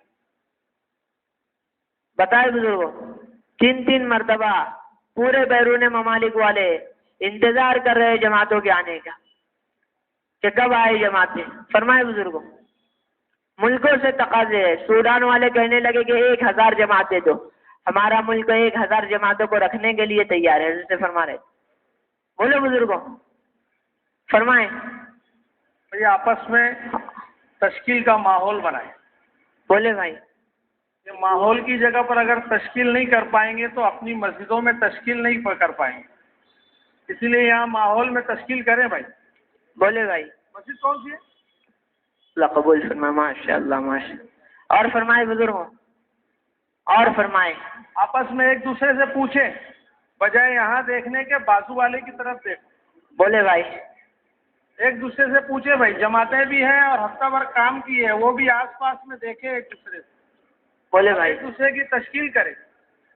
بتائے بزرگوں، 3 مرتبہ پورے بیرون ممالک والے انتظار کر رہے جماعتوں کے آنے کا کہ کب آئے جماعتیں، فرمائے بزرگوں، ملکوں سے تقاضے ہے، سودان والے کہنے لگے کہ 1000 جماعتیں دو، ہمارا ملک 1000 جماعتوں کو رکھنے کے لیے تیار ہے، جیسے فرما رہے، بولو بزرگوں، فرمائیں، یہ آپس میں تشکیل کا ماحول بنائیں۔ بولے بھائی، یہ ماحول کی جگہ پر اگر تشکیل نہیں کر پائیں گے تو اپنی مسجدوں میں تشکیل نہیں کر پائیں گے، اسی لیے یہاں ماحول میں تشکیل کریں بھائی۔ بولے بھائی، مسجد کون سی ہے؟ اللہ قبول فرمائے، ماشاء اللہ ماشاء اللہ، اور فرمائے بزرگوں، اور فرمائے، آپس میں ایک دوسرے سے پوچھیں، بجائے یہاں دیکھنے کے بازو والے کی طرف دیکھو۔ بولے بھائی، ایک دوسرے سے پوچھے بھائی، جماعتیں بھی ہیں اور ہفتہ بھر کام کی ہے، وہ بھی آس پاس میں دیکھے ایک دوسرے سے، بولے بھائی، ایک دوسرے کی تشکیل کرے،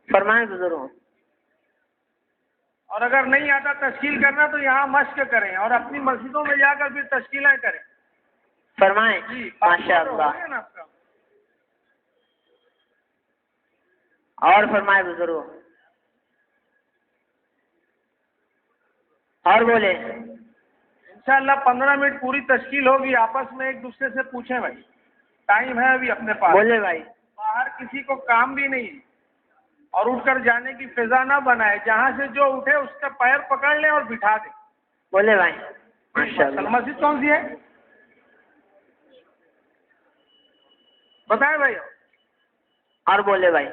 فرمائے بزرگوں، اور اگر نہیں آتا تشکیل کرنا تو یہاں مشق کریں اور اپنی مسجدوں میں جا کر پھر تشکیلیں کریں۔ فرمائیں، جی، ماشاء ہو اللہ، گیا نا آپ کا؟ اور فرمائے بزرگوں، اور بولے، انشاءاللہ 15 منٹ پوری تشکیل ہوگی، آپس میں ایک دوسرے سے پوچھیں بھائی، ٹائم ہے ابھی اپنے پاس، بولے بھائی. باہر کسی کو کام بھی نہیں اور اٹھ کر جانے کی فضا نہ بنائے، جہاں سے جو اٹھے اس کا پیر پکڑ لیں اور بٹھا دیں. بولے بھائی. ماشاء اللہ. مسجد کون سی ہے بتائیں بھائی. اور بولے بھائی.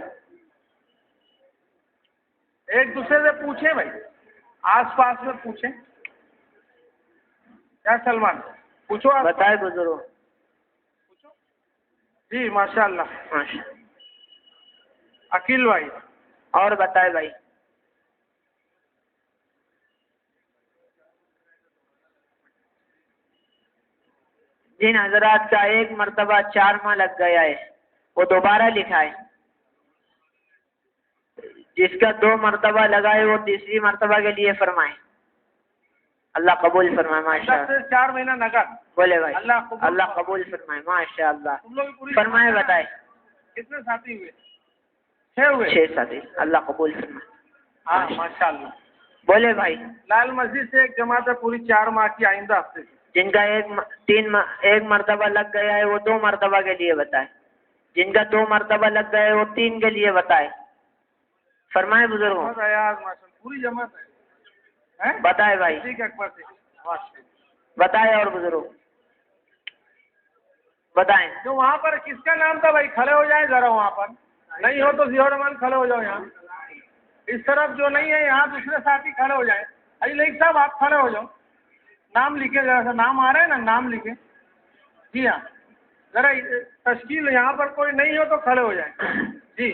ایک دوسرے سے پوچھیں بھائی، آس پاس میں پوچھیں. کیا سلمان پوچھو آپ بتائے بزرگ. پوچھو. جی ماشاء اللہ. ماشاء. عقیل بھائی. اور بتائے بھائی. جن حضرات کا ایک مرتبہ 4 ماہ لگ گیا ہے وہ دوبارہ لکھائے، جس کا 2 مرتبہ لگا ہے وہ تیسری مرتبہ کے لیے فرمائے. اللہ قبول فرمائے. ماشاء اللہ. 4 مہینہ نقد. بولے بھائی. اللہ قبول فرمائے. ماشاء اللہ. تم لوگ پوری فرمائے. بتائے. کتنے ساتھی ہوئے؟ 6 ہوئے. 6 ساتھی. اللہ قبول فرمائے. ہاں ماشاء اللہ. بولے بھائی. لال مسجد سے ایک جماعت ہے پوری 4 ماہ کی، آئندہ ہفتے سے. جن کا ایک مرتبہ لگ گیا ہے وہ 2 مرتبہ کے لیے بتائے. جن کا 2 مرتبہ لگ گیا ہے وہ 3 کے لیے بتائے. فرمائے بزرگوں. پوری جماعت ہے. بتائے بھائی. ٹھیک ہے اکبر سے بتائے. اور بزرگ بتائیں. جو وہاں پر کس کا نام تھا بھائی؟ کھڑے ہو جائیں ذرا. وہاں پر نہیں ہو تو ضیاء الرحمان کھڑے ہو جاؤ. یہاں اس طرف جو نہیں ہے یہاں دوسرے ساتھی کھڑے ہو جائیں. علی لائق صاحب آپ کھڑے ہو جاؤ. نام لکھے ذرا سا. نام آ رہا ہے نا؟ نام لکھے. جی ہاں ذرا تشکیل یہاں پر کوئی نہیں ہو تو کھڑے ہو جائیں. جی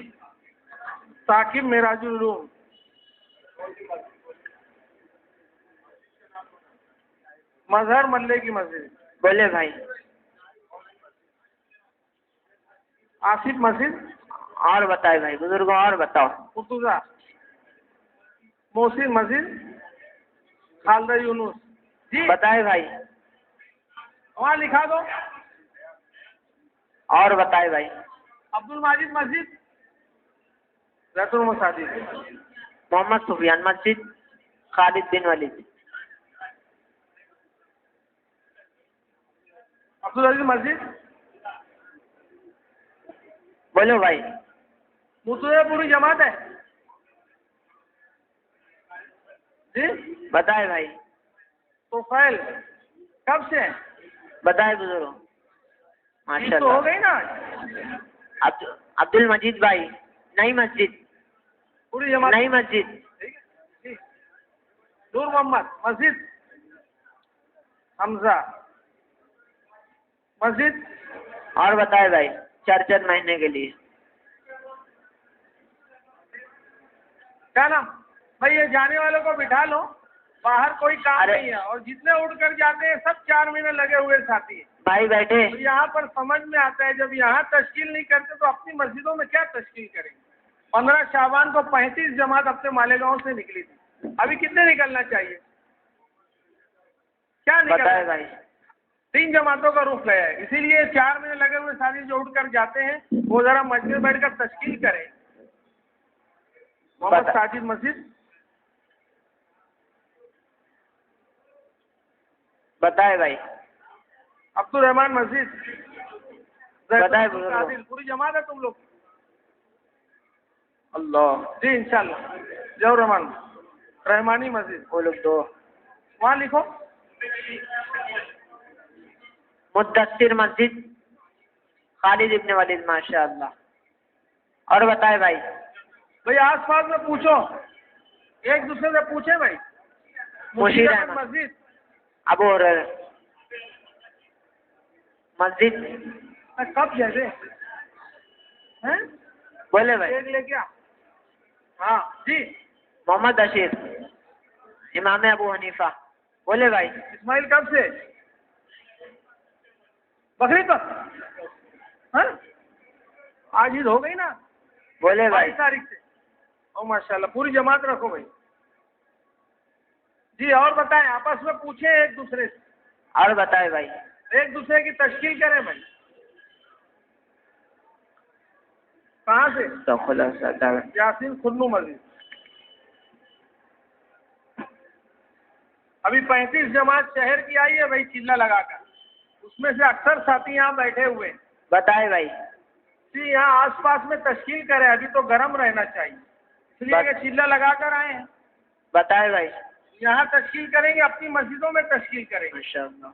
ثاقب معراج العلوم. مظہر ملے کی مسجد. بولے بھائی. آصف مسجد. اور بتائے بھائی. بزرگوں اور بتاؤ. قطزہ. محسن مسجد. خالدہ یونس. جی بتائے بھائی. وہاں لکھا دو. اور بتائے بھائی. عبد الماجد مسجد. زیت المساجد. محمد سفیان مسجد. خالد بن ولید. عبدالعزیز مسجد. بولو بھائی. متوجہ پوری جماعت ہے. جی بتائے بھائی. تو فائل کب سے ہے؟ بتائے بزرگ. ماشاء تو ہو اللہ. گئی نا. عبد المجید بھائی. نئی مسجد. پوری جماعت. نئی مسجد. نور محمد مسجد. حمزہ مسجد. اور بتائے بھائی. 4 مہینے کے لیے. کیا نام بھائی؟ یہ جانے والوں کو بٹھا لو، باہر کوئی کام ارے نہیں ہے. اور جتنے اٹھ کر جاتے ہیں سب 4 مہینے لگے ہوئے ساتھی ہیں. بھائی بیٹھے. تو یہاں پر سمجھ میں آتا ہے جب یہاں تشکیل نہیں کرتے تو اپنی مسجدوں میں کیا تشکیل کریں گے. 15 شعبان کو 35 جماعت اپنے مالیگاؤں سے نکلی تھی. ابھی کتنے نکلنا چاہیے؟ کیا بتائے نکلنا؟ بھائی. 3 جماعتوں کا رخ گیا ہے. اسی لیے 4 مہینے لگے ہوئے ساتھی جو اٹھ کر جاتے ہیں وہ ذرا مسجد میں بیٹھ کر تشکیل کریں. محمد ساجد مسجد. بتائے بھائی. عبد الرحمان مسجد. بتائے بزرگ. پوری جماعت ہے تم لوگ. اللہ. جی انشاءاللہ. ضیاء الرحمان رحمانی مسجد. وہ لوگ 2. وہاں لکھو. مدثر مسجد. خالد ابن ولید. ماشاء اللہ. اور بتائے بھائی. بھائی آس پاس میں پوچھو، ایک دوسرے سے پوچھے بھائی. مشیر احمد احمد مسجد. ابو ہریرہ مسجد. کب جیسے ہیں؟ بولے بھائی. ایک لے کیا. ہاں جی محمد اشیر. امام ابو حنیفہ. بولے بھائی. اسماعیل کب سے؟ بقرعید پر. ہاں آج عید ہو گئی نا. بولے بھائی. 22 تاریخ سے. او ماشاء اللہ. پوری جماعت رکھو بھائی. جی اور بتائیں. آپس میں پوچھیں ایک دوسرے سے. اور بتائے بھائی. ایک دوسرے کی تشکیل کریں بھائی. کہاں سے؟ تو خلاصہ یاسین خنو مسجد. ابھی 35 جماعت شہر کی آئی ہے بھائی چلا لگا کر, اس میں سے اکثر ساتھی یہاں بیٹھے ہوئے ہیں. بتائے بھائی. جی یہاں آس پاس میں تشکیل کریں, ابھی تو گرم رہنا چاہیے اس لیے کہ چلا لگا کر آئے ہیں. بتائے بھائی. یہاں تشکیل کریں گے, اپنی مسجدوں میں تشکیل کریں گے. ماشاء اللہ.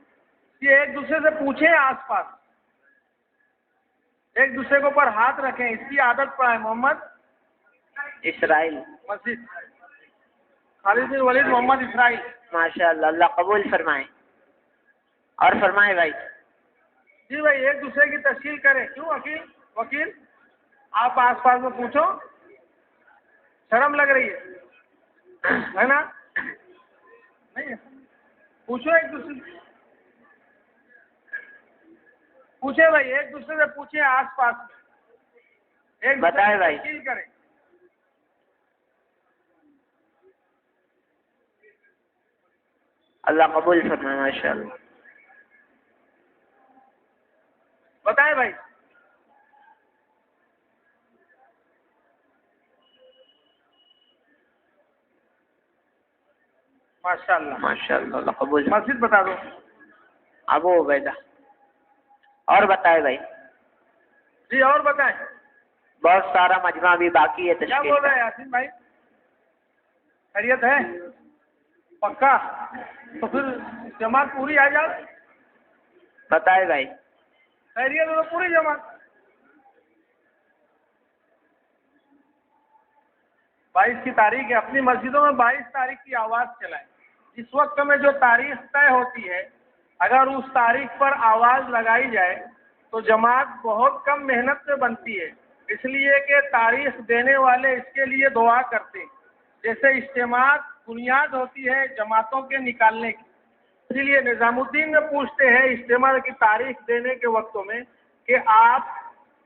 یہ ایک دوسرے سے پوچھیں, آس پاس ایک دوسرے کے اوپر ہاتھ رکھیں, اس کی عادت پڑائیں. محمد اسرائیل. مسجد خالد بن ولید محمد اسرائیل. ماشاء اللہ, اللہ قبول فرمائے. اور فرمائے بھائی. جی بھائی ایک دوسرے کی تشکیل کریں. کیوں وکیل آپ آس پاس میں پوچھو, شرم لگ رہی ہے نا؟ نہیں پوچھو ایک دوسرے سے, پوچھے بھائی ایک دوسرے سے پوچھے آس پاس میں, ایک بتائے بھائی. تشکیل کریں. اللہ قبول فرمائے. ماشاء اللہ. بتائیں بھائی. ماشاء اللہ ماشاء اللہ, اللہ قبول. مسجد بتا دو. ابو عبیدہ. اور بتائے بھائی. جی اور بتائیں. بہت سارا مجمع بھی باقی ہے کیا تشکیل بول کا. رہے ہیں یاسین بھائی؟ خیریت ہے پکا؟ تو پھر جماعت پوری آ جائے. بتائے بھائی. خیریت ہے تو پوری جماعت. 22 کی تاریخ ہے, اپنی مسجدوں میں 22 تاریخ کی آواز چلائیں. اس وقت میں جو تاریخ طے ہوتی ہے, اگر اس تاریخ پر آواز لگائی جائے تو جماعت بہت کم محنت سے بنتی ہے, اس لیے کہ تاریخ دینے والے اس کے لیے دعا کرتے ہیں. جیسے اجتماعات بنیاد ہوتی ہے جماعتوں کے نکالنے کی, اسی لیے نظام الدین میں پوچھتے ہیں اجتماع کی تاریخ دینے کے وقتوں میں کہ آپ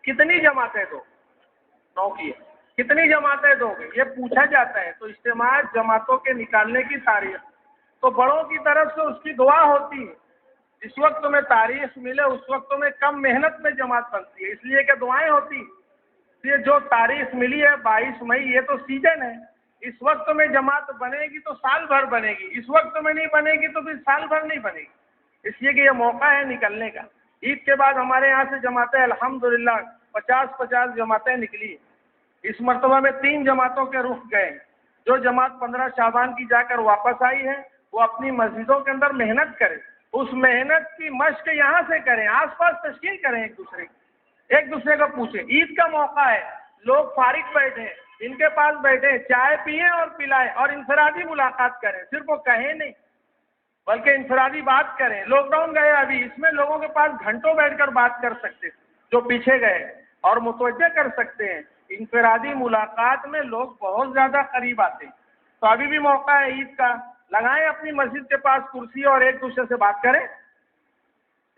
کتنی جماعتیں دو. 9 کی ہے, کتنی جماعتیں دو گے, یہ پوچھا جاتا ہے. تو اجتماع جماعتوں کے نکالنے کی تاریخ تو بڑوں کی طرف سے اس کی دعا ہوتی ہے. جس وقت میں تاریخ ملے اس وقت میں کم محنت میں جماعت بنتی ہے, اس لیے کہ دعائیں ہوتی. یہ جو تاریخ ملی ہے 22 مئی, یہ تو سیزن ہے. اس وقت میں جماعت بنے گی تو سال بھر بنے گی, اس وقت میں نہیں بنے گی تو پھر سال بھر نہیں بنے گی. اس لیے کہ یہ موقع ہے نکلنے کا. عید کے بعد ہمارے یہاں سے جماعتیں الحمدللہ 50 جماعتیں نکلی. اس مرتبہ میں 3 جماعتوں کے رخ گئے. جو جماعت 15 شعبان کی جا کر واپس آئی ہے وہ اپنی مسجدوں کے اندر محنت کرے, اس محنت کی مشق یہاں سے کریں, آس پاس تشکیل کریں, ایک دوسرے کو پوچھیں. عید کا موقع ہے, لوگ فارغ بیٹھے ہیں, ان کے پاس بیٹھے, چائے پئیں اور پلائیں اور انفرادی ملاقات کریں. صرف وہ کہیں نہیں بلکہ انفرادی بات کریں. لاک ڈاؤن گئے ابھی, اس میں لوگوں کے پاس گھنٹوں بیٹھ کر بات کر سکتے جو پیچھے گئے, اور متوجہ کر سکتے ہیں. انفرادی ملاقات میں لوگ بہت زیادہ قریب آتے ہیں. تو ابھی بھی موقع ہے عید کا, لگائیں اپنی مسجد کے پاس کرسی اور ایک دوسرے سے بات کریں,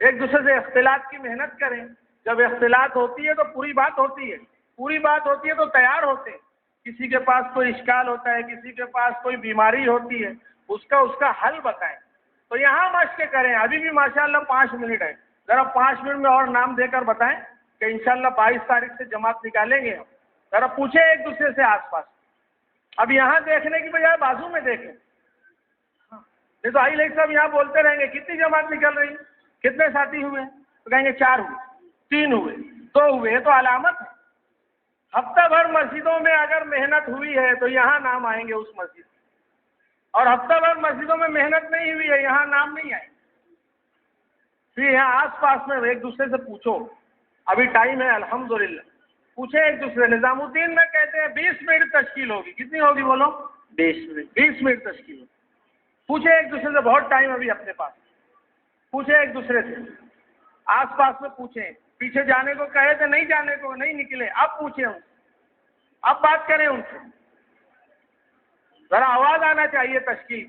ایک دوسرے سے اختلاط کی محنت کریں. جب اختلاط ہوتی ہے تو پوری بات ہوتی ہے, پوری بات ہوتی ہے تو تیار ہوتے ہیں. کسی کے پاس کوئی اشکال ہوتا ہے, کسی کے پاس کوئی بیماری ہوتی ہے, اس کا حل بتائیں. تو یہاں مشق کریں. ابھی بھی ماشاءاللہ 5 منٹ ہے, ذرا 5 منٹ میں اور نام دے کر بتائیں کہ انشاءاللہ 22 تاریخ سے جماعت نکالیں گے. ذرا پوچھیں ایک دوسرے سے آس پاس. اب یہاں دیکھنے کی بجائے بازو میں دیکھیں. نہیں تو آئی لیک صاحب یہاں بولتے رہیں گے کتنی جماعت نکل رہی, کتنے ساتھی ہوئے, تو کہیں گے 4 ہوئے, 3 ہوئے, 2 ہوئے. یہ تو علامت ہے. ہفتہ بھر مسجدوں میں اگر محنت ہوئی ہے تو یہاں نام آئیں گے اس مسجد, اور ہفتہ بھر مسجدوں میں محنت نہیں ہوئی ہے یہاں نام نہیں آئے. پھر یہاں آس پاس میں ایک دوسرے سے پوچھو. ابھی ٹائم ہے الحمدللہ, پوچھیں ایک دوسرے. نظام الدین میں کہتے ہیں 20 منٹ تشکیل ہوگی. کتنی ہوگی بولو؟ 20 منٹ تشکیل ہوگی. پوچھیں ایک دوسرے سے, بہت ٹائم ابھی اپنے پاس. پوچھیں ایک دوسرے سے, آس پاس میں پوچھیں. پیچھے جانے کو کہے تھے نہیں جانے کو, نہیں نکلے, اب پوچھیں ان سے, اب بات کریں ان سے. ذرا آواز آنا چاہیے تشکیل.